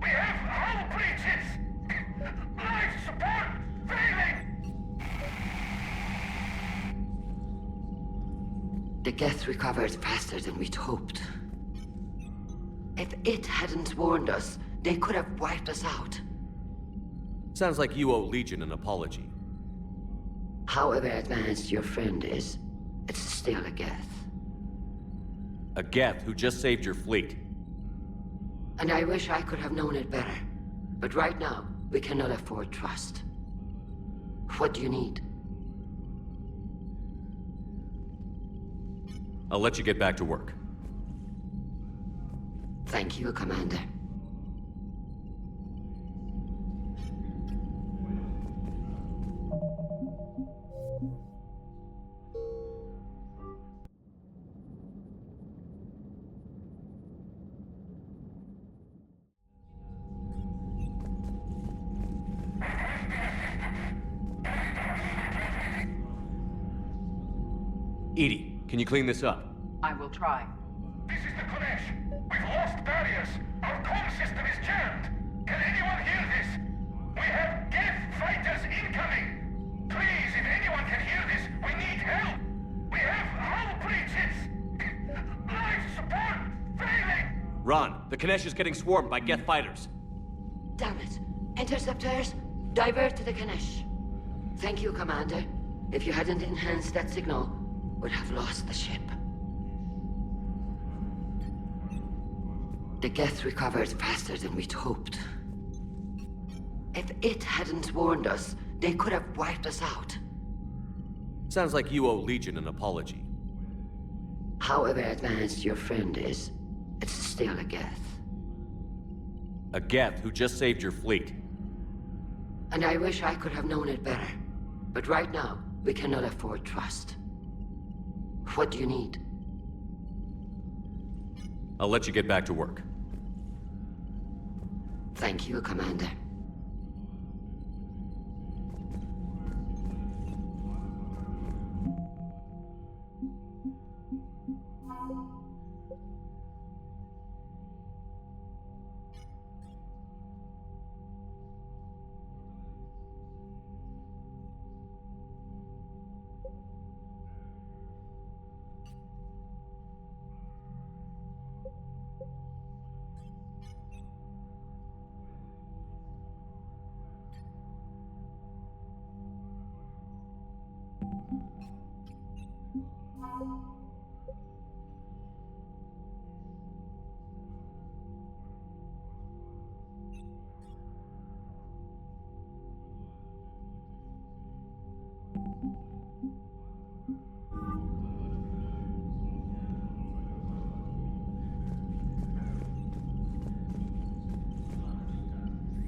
We have hull breaches. Life support failing. The Geth recovered faster than we'd hoped. If it hadn't warned us, they could have wiped us out. Sounds like you owe Legion an apology. However advanced your friend is, it's still a Geth. A Geth who just saved your fleet. And I wish I could have known it better. But right now, we cannot afford trust. What do you need? I'll let you get back to work. Thank you, Commander. Edie, can you clean this up? I will try. This is the Kodesh. We've lost barriers. Our comm system is jammed. Can anyone hear this? We have Geth fighters incoming. Please, if anyone can hear this, we need help. We have hull breaches. Life support failing. Ron, the Kanesh is getting swarmed by Geth fighters. Damn it. Interceptors, divert to the Ganesh. Thank you, Commander. If you hadn't enhanced that signal, would have lost the ship. The Geth recovered faster than we'd hoped. If it hadn't warned us, they could have wiped us out. Sounds like you owe Legion an apology. However advanced your friend is, it's still a Geth. A Geth who just saved your fleet. And I wish I could have known it better. But right now, we cannot afford trust. What do you need? I'll let you get back to work. Thank you, Commander.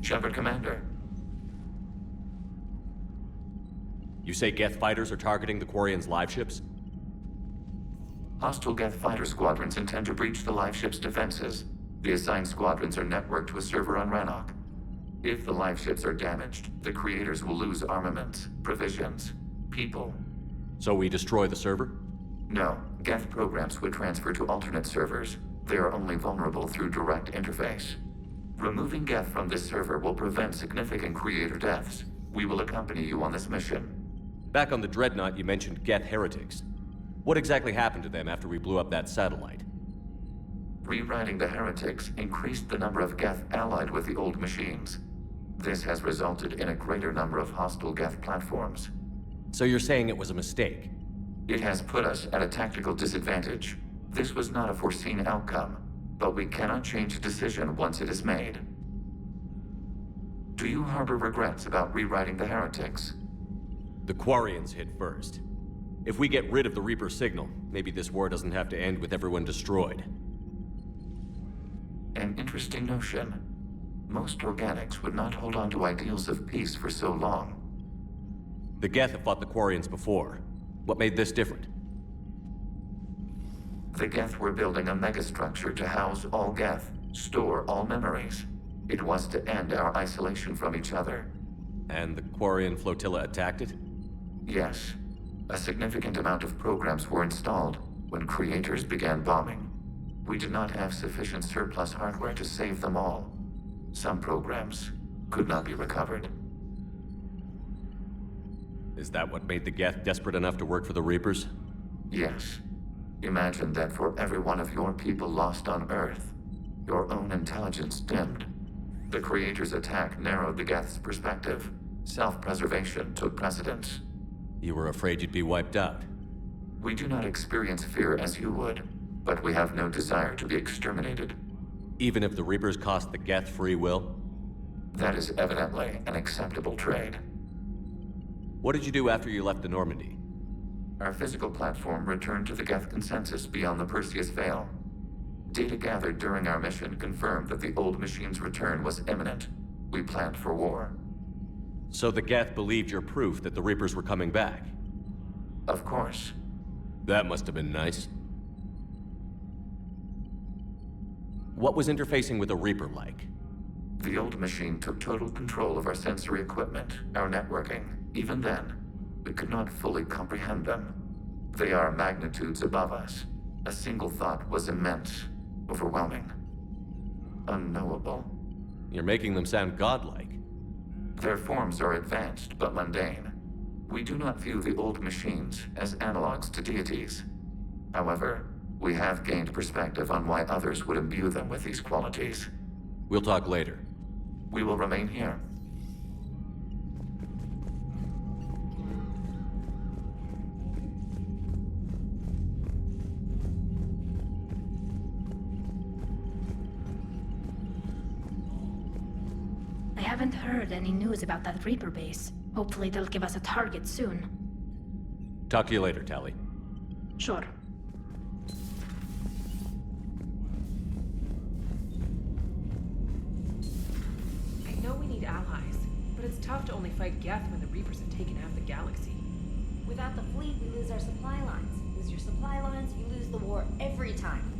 Shepard, Commander. You say Geth fighters are targeting the Quarians' live ships? Hostile Geth fighter squadrons intend to breach the live ship's defenses. The assigned squadrons are networked to a server on Rannoch. If the live ships are damaged, the creators will lose armaments, provisions, people. So we destroy the server? No. Geth programs would transfer to alternate servers. They are only vulnerable through direct interface. Removing Geth from this server will prevent significant creator deaths. We will accompany you on this mission. Back on the Dreadnought, you mentioned Geth heretics. What exactly happened to them after we blew up that satellite? Rewriting the heretics increased the number of Geth allied with the old machines. This has resulted in a greater number of hostile Geth platforms. So you're saying it was a mistake? It has put us at a tactical disadvantage. This was not a foreseen outcome, but we cannot change a decision once it is made. Do you harbor regrets about rewriting the heretics? The Quarians hit first. If we get rid of the Reaper signal, maybe this war doesn't have to end with everyone destroyed. An interesting notion. Most organics would not hold on to ideals of peace for so long. The Geth have fought the Quarians before. What made this different? The Geth were building a megastructure to house all Geth, store all memories. It was to end our isolation from each other. And the Quarian flotilla attacked it? Yes. A significant amount of programs were installed when creators began bombing. We did not have sufficient surplus hardware to save them all. Some programs could not be recovered. Is that what made the Geth desperate enough to work for the Reapers? Yes. Imagine that for every one of your people lost on Earth, your own intelligence dimmed. The Creator's attack narrowed the Geth's perspective. Self-preservation took precedence. You were afraid you'd be wiped out. We do not experience fear as you would, but we have no desire to be exterminated. Even if the Reapers cost the Geth free will? That is evidently an acceptable trade. What did you do after you left the Normandy? Our physical platform returned to the Geth consensus beyond the Perseus Veil. Data gathered during our mission confirmed that the old machine's return was imminent. We planned for war. So the Geth believed your proof that the Reapers were coming back? Of course. That must have been nice. What was interfacing with a Reaper like? The old machine took total control of our sensory equipment, our networking. Even then, we could not fully comprehend them. They are magnitudes above us. A single thought was immense, overwhelming, unknowable. You're making them sound godlike. Their forms are advanced but mundane. We do not view the old machines as analogs to deities. However, we have gained perspective on why others would imbue them with these qualities. We'll talk later. We will remain here. I haven't heard any news about that Reaper base. Hopefully they'll give us a target soon. Talk to you later, Tali. Sure. I know we need allies, but it's tough to only fight Geth when the Reapers have taken half the galaxy. Without the fleet, we lose our supply lines. Lose your supply lines, you lose the war every time.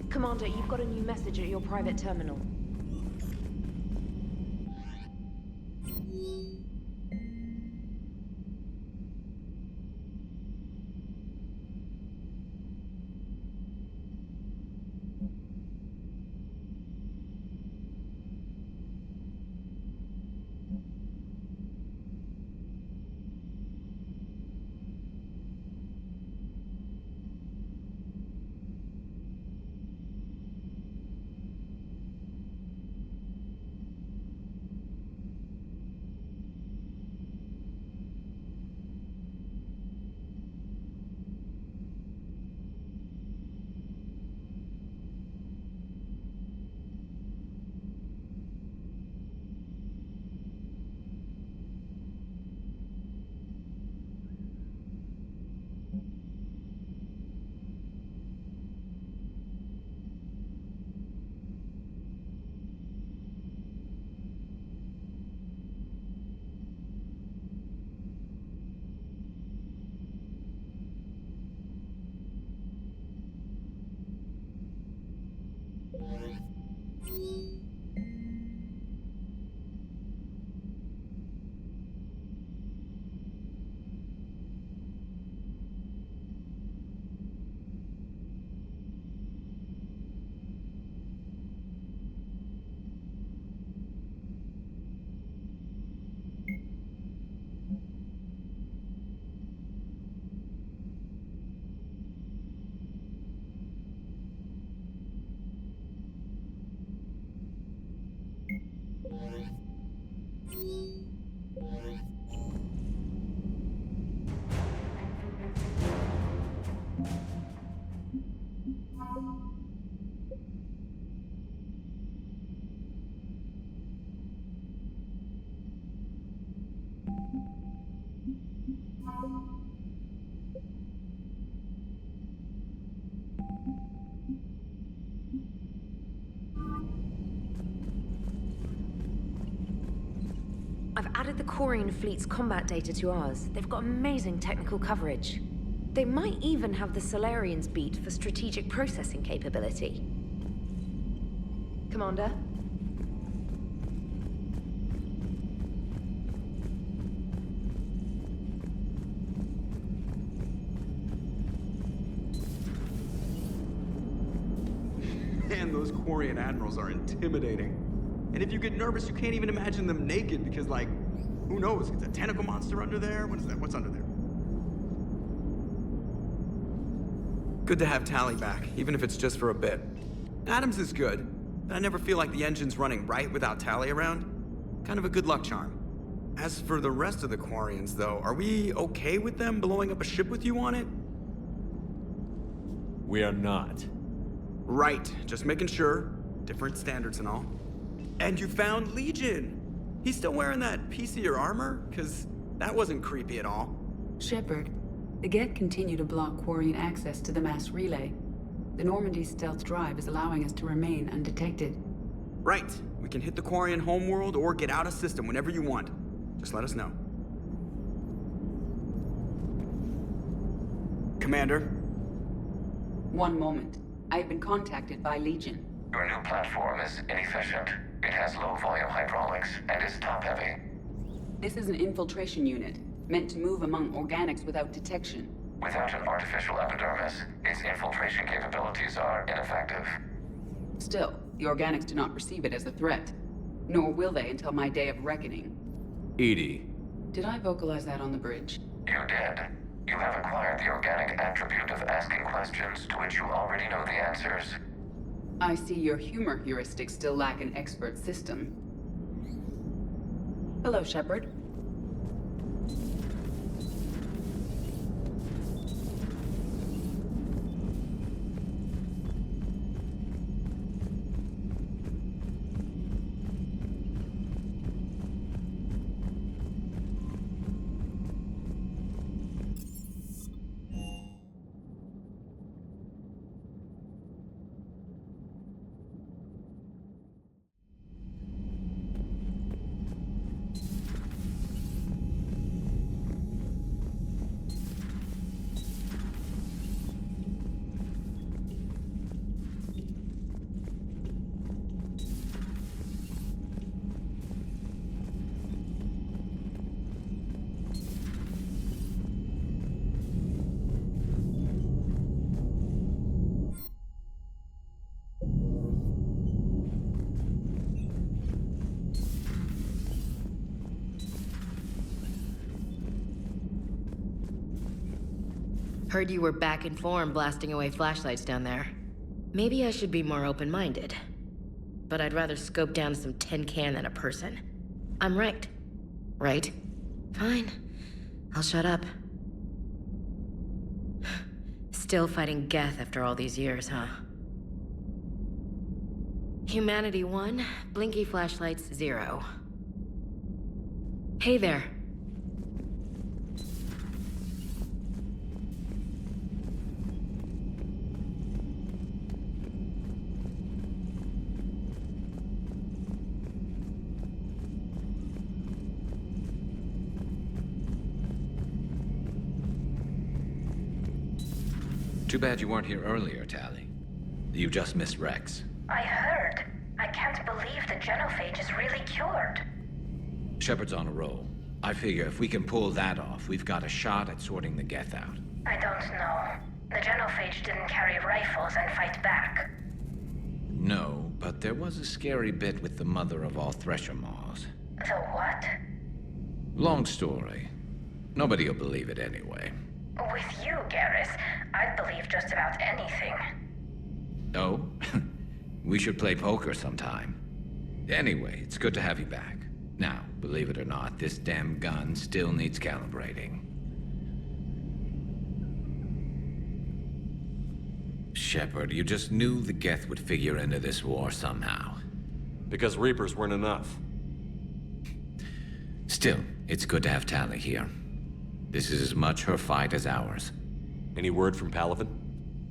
Commander, you've got a new message at your private terminal. added the Quarian fleet's combat data to ours. They've got amazing technical coverage. They might even have the Solarians beat for strategic processing capability. Commander? Man, those Quarian admirals are intimidating. And if you get nervous, you can't even imagine them naked because, like, who knows? It's a tentacle monster under there? What is that? What's under there? Good to have Tally back, even if it's just for a bit. Adams is good, but I never feel like the engine's running right without Tally around. Kind of a good luck charm. As for the rest of the Quarians, though, are we okay with them blowing up a ship with you on it? We are not. Right, just making sure. Different standards and all. And you found Legion! He's still wearing that piece of your armor? Cause that wasn't creepy at all. Shepard, the Geth continue to block Quarian access to the mass relay. The Normandy stealth drive is allowing us to remain undetected. Right. We can hit the Quarian homeworld or get out of system whenever you want. Just let us know. Commander? One moment. I have been contacted by Legion. Your new platform is inefficient. It has low-volume hydraulics and is top-heavy. This is an infiltration unit, meant to move among organics without detection. Without an artificial epidermis, its infiltration capabilities are ineffective. Still, the organics do not perceive it as a threat. Nor will they until my day of reckoning. EDI. Did I vocalize that on the bridge? You did. You have acquired the organic attribute of asking questions to which you already know the answers. I see your humor heuristics still lack an expert system. Hello, Shepard. Heard you were back in form blasting away flashlights down there. Maybe I should be more open-minded. But I'd rather scope down some tin can than a person. I'm right. Right? Fine. I'll shut up. Still fighting Geth after all these years, huh? Humanity 1, blinky flashlights 0. Hey there. Too bad you weren't here earlier, Tally. You just missed Rex. I heard. I can't believe the genophage is really cured. Shepard's on a roll. I figure if we can pull that off, we've got a shot at sorting the Geth out. I don't know. The genophage didn't carry rifles and fight back. No, but there was a scary bit with the mother of all Thresher Maws. The what? Long story. Nobody'll believe it anyway. With you, Garrus, I'd believe just about anything. Oh? We should play poker sometime. Anyway, it's good to have you back. Now, believe it or not, this damn gun still needs calibrating. Shepard, you just knew the Geth would figure into this war somehow. Because Reapers weren't enough. Still, it's good to have Tally here. This is as much her fight as ours. Any word from Palaven?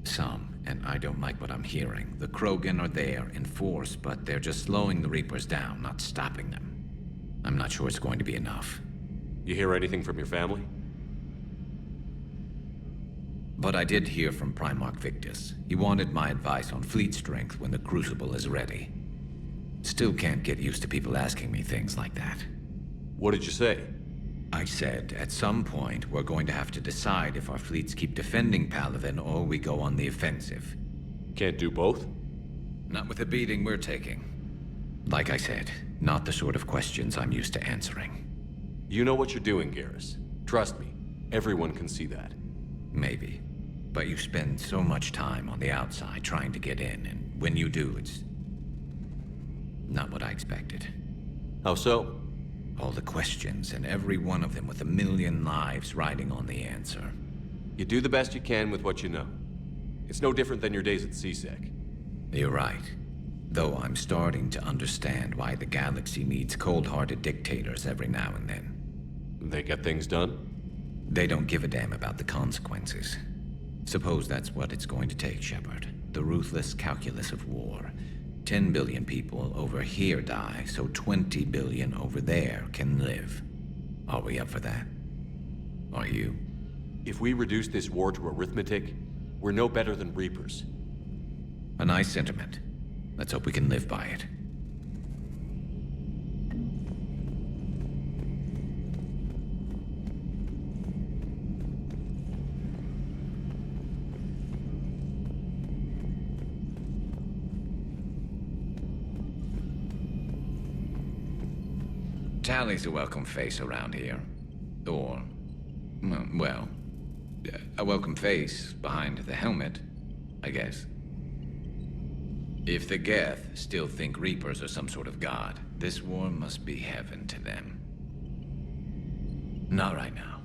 Some, and I don't like what I'm hearing. The Krogan are there in force, but they're just slowing the Reapers down, not stopping them. I'm not sure it's going to be enough. You hear anything from your family? But I did hear from Primarch Victus. He wanted my advice on fleet strength when the Crucible is ready. Still can't get used to people asking me things like that. What did you say? I said, at some point, we're going to have to decide if our fleets keep defending Paladin or we go on the offensive. Can't do both? Not with the beating we're taking. Like I said, not the sort of questions I'm used to answering. You know what you're doing, Garrus. Trust me, everyone can see that. Maybe. But you spend so much time on the outside trying to get in, and when you do, it's not what I expected. How so? All the questions, and every one of them with a million lives riding on the answer. You do the best you can with what you know. It's no different than your days at CSEC. You're right. Though I'm starting to understand why the galaxy needs cold-hearted dictators every now and then. They get things done? They don't give a damn about the consequences. Suppose that's what it's going to take, Shepard. The ruthless calculus of war. 10 billion people over here die, so 20 billion over there can live. Are we up for that? Are you? If we reduce this war to arithmetic, we're no better than Reapers. A nice sentiment. Let's hope we can live by it. Tally's a welcome face around here. Or, well, a welcome face behind the helmet, I guess. If the Geth still think Reapers are some sort of god, this war must be heaven to them. Not right now.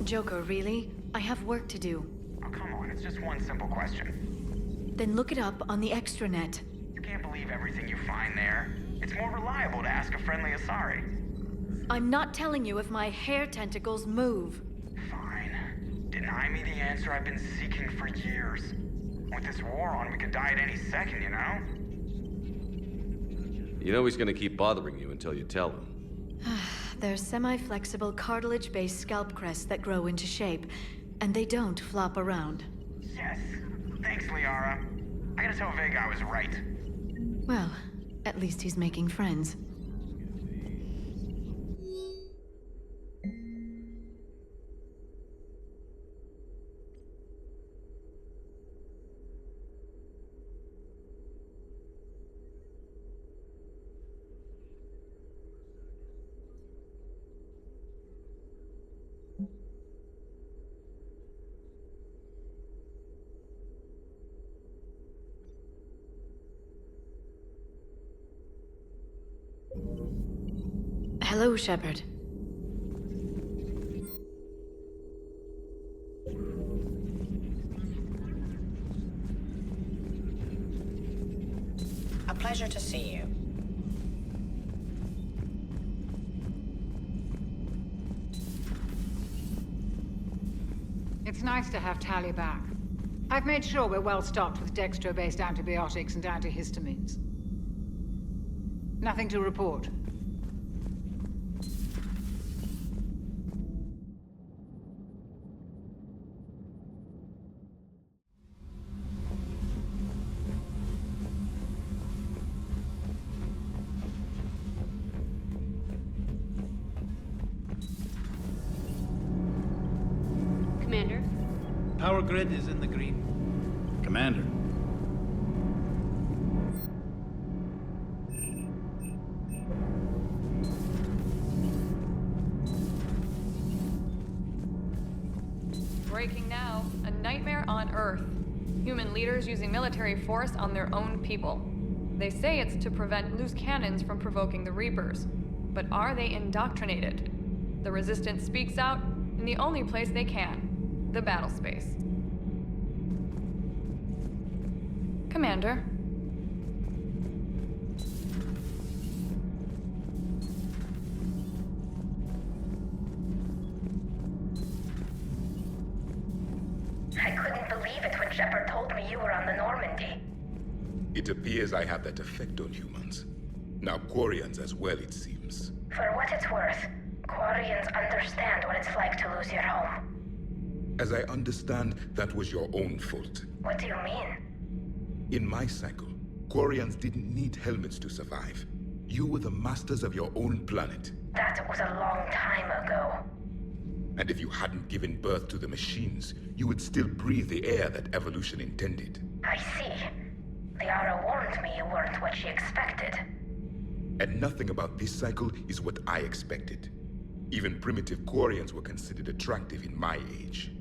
Joker, really? I have work to do. Oh, come on, it's just one simple question. Then look it up on the extranet. You can't believe everything you find there. It's more reliable to ask a friendly Asari. I'm not telling you if my hair tentacles move. Fine. Deny me the answer I've been seeking for years. With this war on, we could die at any second, you know? You know he's gonna keep bothering you until you tell him. They're semi-flexible cartilage-based scalp crests that grow into shape, and they don't flop around. Yes. Thanks, Liara. I gotta tell Vega I was right. Well, at least he's making friends. Hello, Shepard. A pleasure to see you. It's nice to have Tally back. I've made sure we're well stocked with dextro-based antibiotics and antihistamines. Nothing to report. Commander? Power grid is in the green. Commander. Breaking now, a nightmare on Earth. Human leaders using military force on their own people. They say it's to prevent loose cannons from provoking the Reapers. But are they indoctrinated? The Resistance speaks out in the only place they can, the battle space. Commander. believe it when Shepard told me you were on the Normandy. It appears I have that effect on humans. Now Quarians as well, it seems. For what it's worth, Quarians understand what it's like to lose your home. As I understand, that was your own fault. What do you mean? In my cycle, Quarians didn't need helmets to survive. You were the masters of your own planet. That was a long time ago. And if you hadn't given birth to the machines, you would still breathe the air that evolution intended. I see. Liara warned me you weren't what she expected. And nothing about this cycle is what I expected. Even primitive Quarians were considered attractive in my age.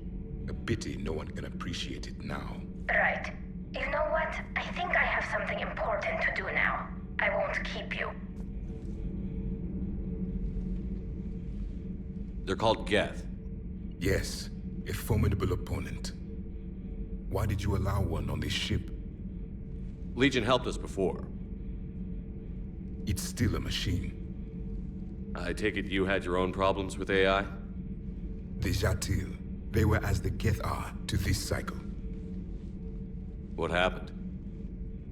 A pity no one can appreciate it now. Right. You know what? I think I have something important to do now. I won't keep you. They're called Geth. Yes, a formidable opponent. Why did you allow one on this ship? Legion helped us before. It's still a machine. I take it you had your own problems with AI? The Jatil. They were as the Geth are to this cycle. What happened?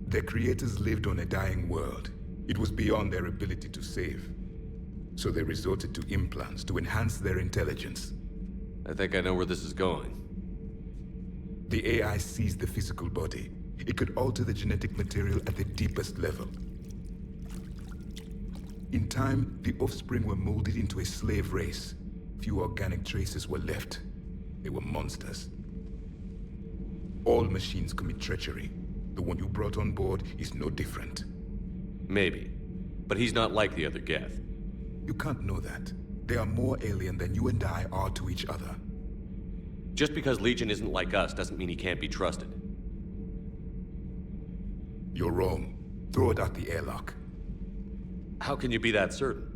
Their creators lived on a dying world. It was beyond their ability to save. So they resorted to implants to enhance their intelligence. I think I know where this is going. The AI seized the physical body. It could alter the genetic material at the deepest level. In time, the offspring were molded into a slave race. Few organic traces were left. They were monsters. All machines commit treachery. The one you brought on board is no different. Maybe. But he's not like the other Geth. You can't know that. They are more alien than you and I are to each other. Just because Legion isn't like us doesn't mean he can't be trusted. You're wrong. Throw it out the airlock. How can you be that certain?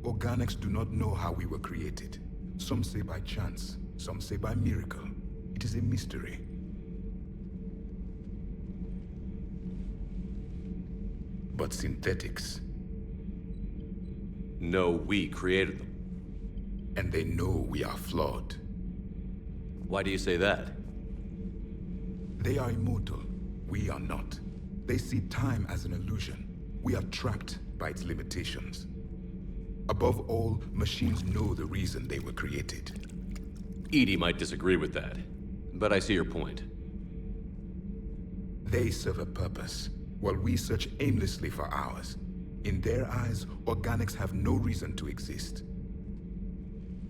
Organics do not know how we were created. Some say by chance, some say by miracle. It is a mystery. But synthetics... No, we created them. And they know we are flawed. Why do you say that? They are immortal. We are not. They see time as an illusion. We are trapped by its limitations. Above all, machines know the reason they were created. EDI might disagree with that, but I see your point. They serve a purpose, while we search aimlessly for ours. In their eyes, organics have no reason to exist.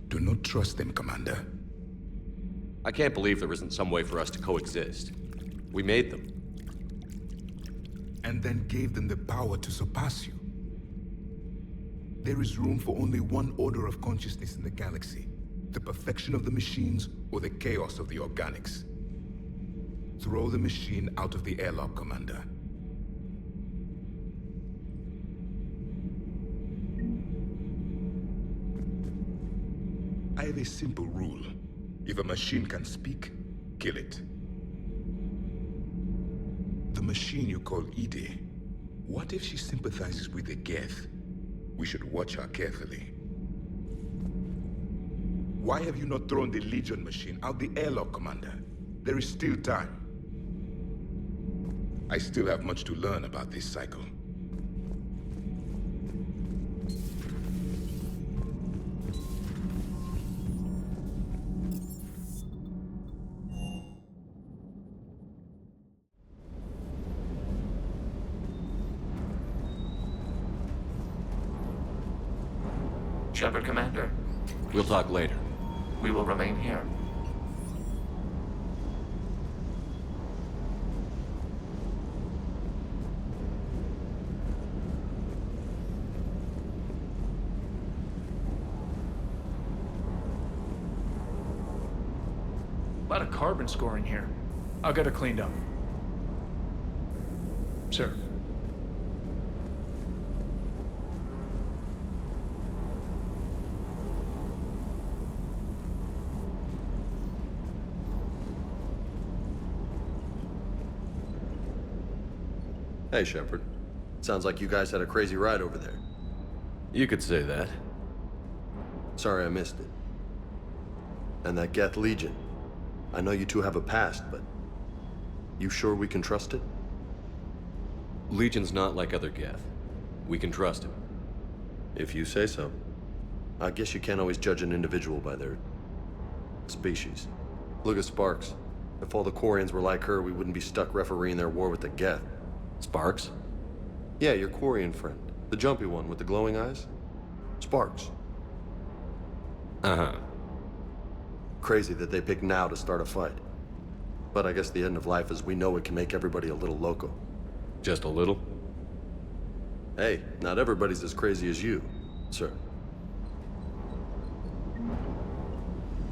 Do not trust them, Commander. I can't believe there isn't some way for us to coexist. We made them. And then gave them the power to surpass you. There is room for only one order of consciousness in the galaxy. The perfection of the machines or the chaos of the organics. Throw the machine out of the airlock, Commander. I have a simple rule. If a machine can speak, kill it. The machine you call EDI, what if she sympathizes with the Geth? We should watch her carefully. Why have you not thrown the Legion machine out the airlock, Commander? There is still time. I still have much to learn about this cycle. Shepard, Commander. We'll talk later. We will remain here. A lot of carbon scoring here. I'll get it cleaned up. Sir. Hey, Shepard. Sounds like you guys had a crazy ride over there. You could say that. Sorry I missed it. And that Geth Legion. I know you two have a past, but you sure we can trust it? Legion's not like other Geth. We can trust him. If you say so. I guess you can't always judge an individual by their species. Look at Sparks. If all the Quarians were like her, we wouldn't be stuck refereeing their war with the Geth. Sparks? Yeah, your Quarian friend. The jumpy one with the glowing eyes. Sparks. Uh-huh. Crazy that they pick now to start a fight. But I guess the end of life as we know it can make everybody a little loco. Just a little? Hey, not everybody's as crazy as you, sir.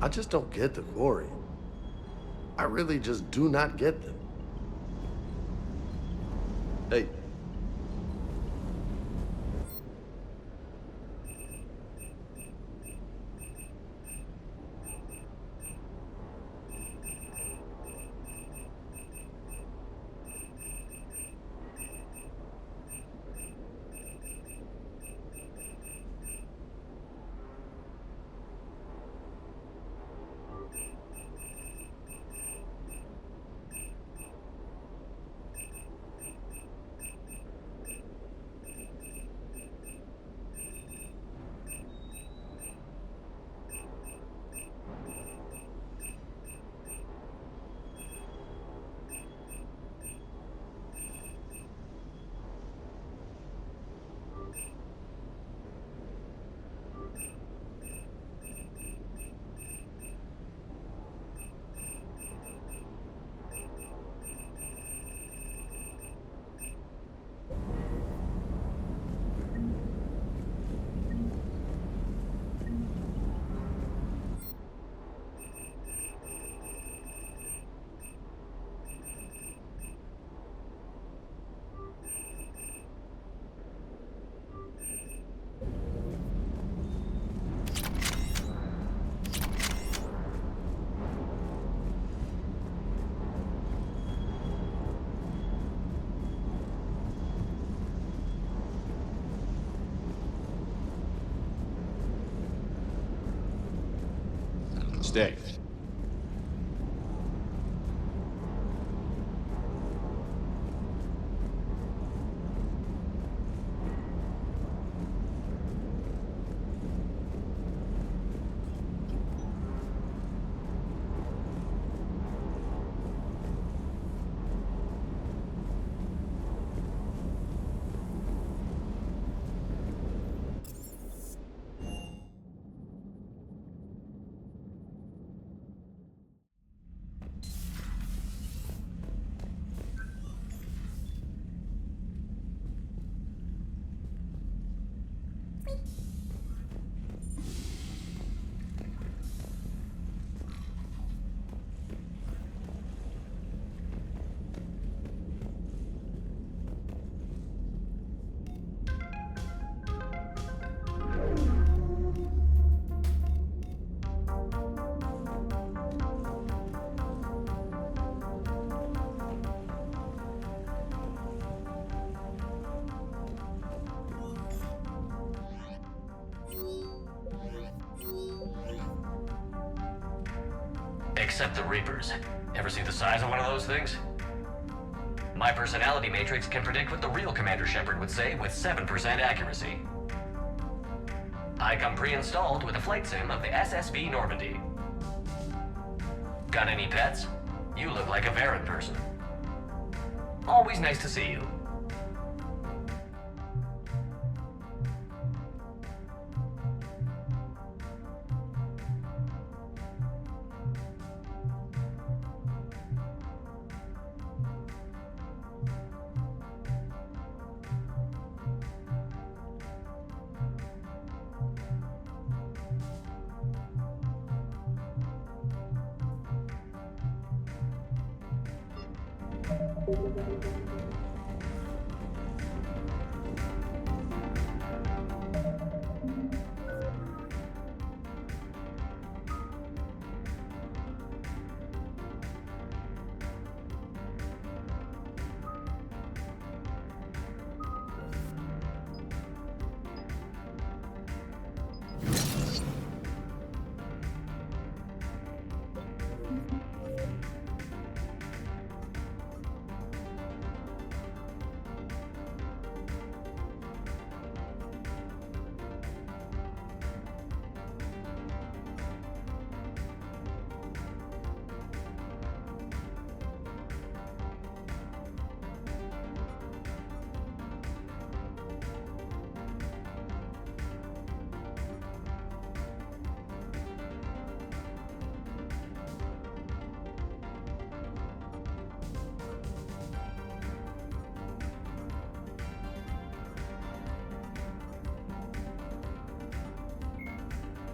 I just don't get the Quarian. I really just do not get them. Hey. Stay. Except the Reapers. Ever see the size of one of those things? My personality matrix can predict what the real Commander Shepard would say with 7% accuracy. I come pre-installed with a flight sim of the SSV Normandy. Got any pets? You look like a Varen person. Always nice to see you.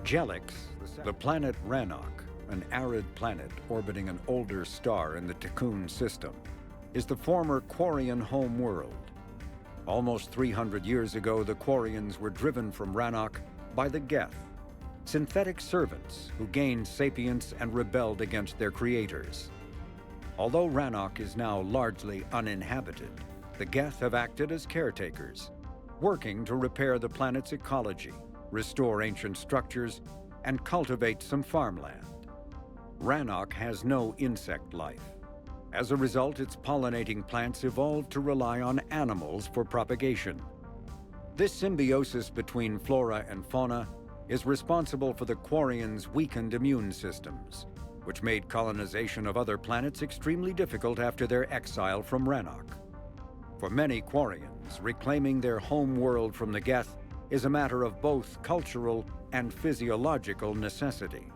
Jelix, the planet Rannoch, an arid planet orbiting an older star in the Tikkun system, is the former Quarian home world. Almost 300 years ago, the Quarians were driven from Rannoch by the Geth, synthetic servants who gained sapience and rebelled against their creators. Although Rannoch is now largely uninhabited, the Geth have acted as caretakers, working to repair the planet's ecology, restore ancient structures, and cultivate some farmland. Rannoch has no insect life. As a result, its pollinating plants evolved to rely on animals for propagation. This symbiosis between flora and fauna is responsible for the Quarians' weakened immune systems, which made colonization of other planets extremely difficult after their exile from Rannoch. For many Quarians, reclaiming their home world from the Geth is a matter of both cultural and physiological necessity.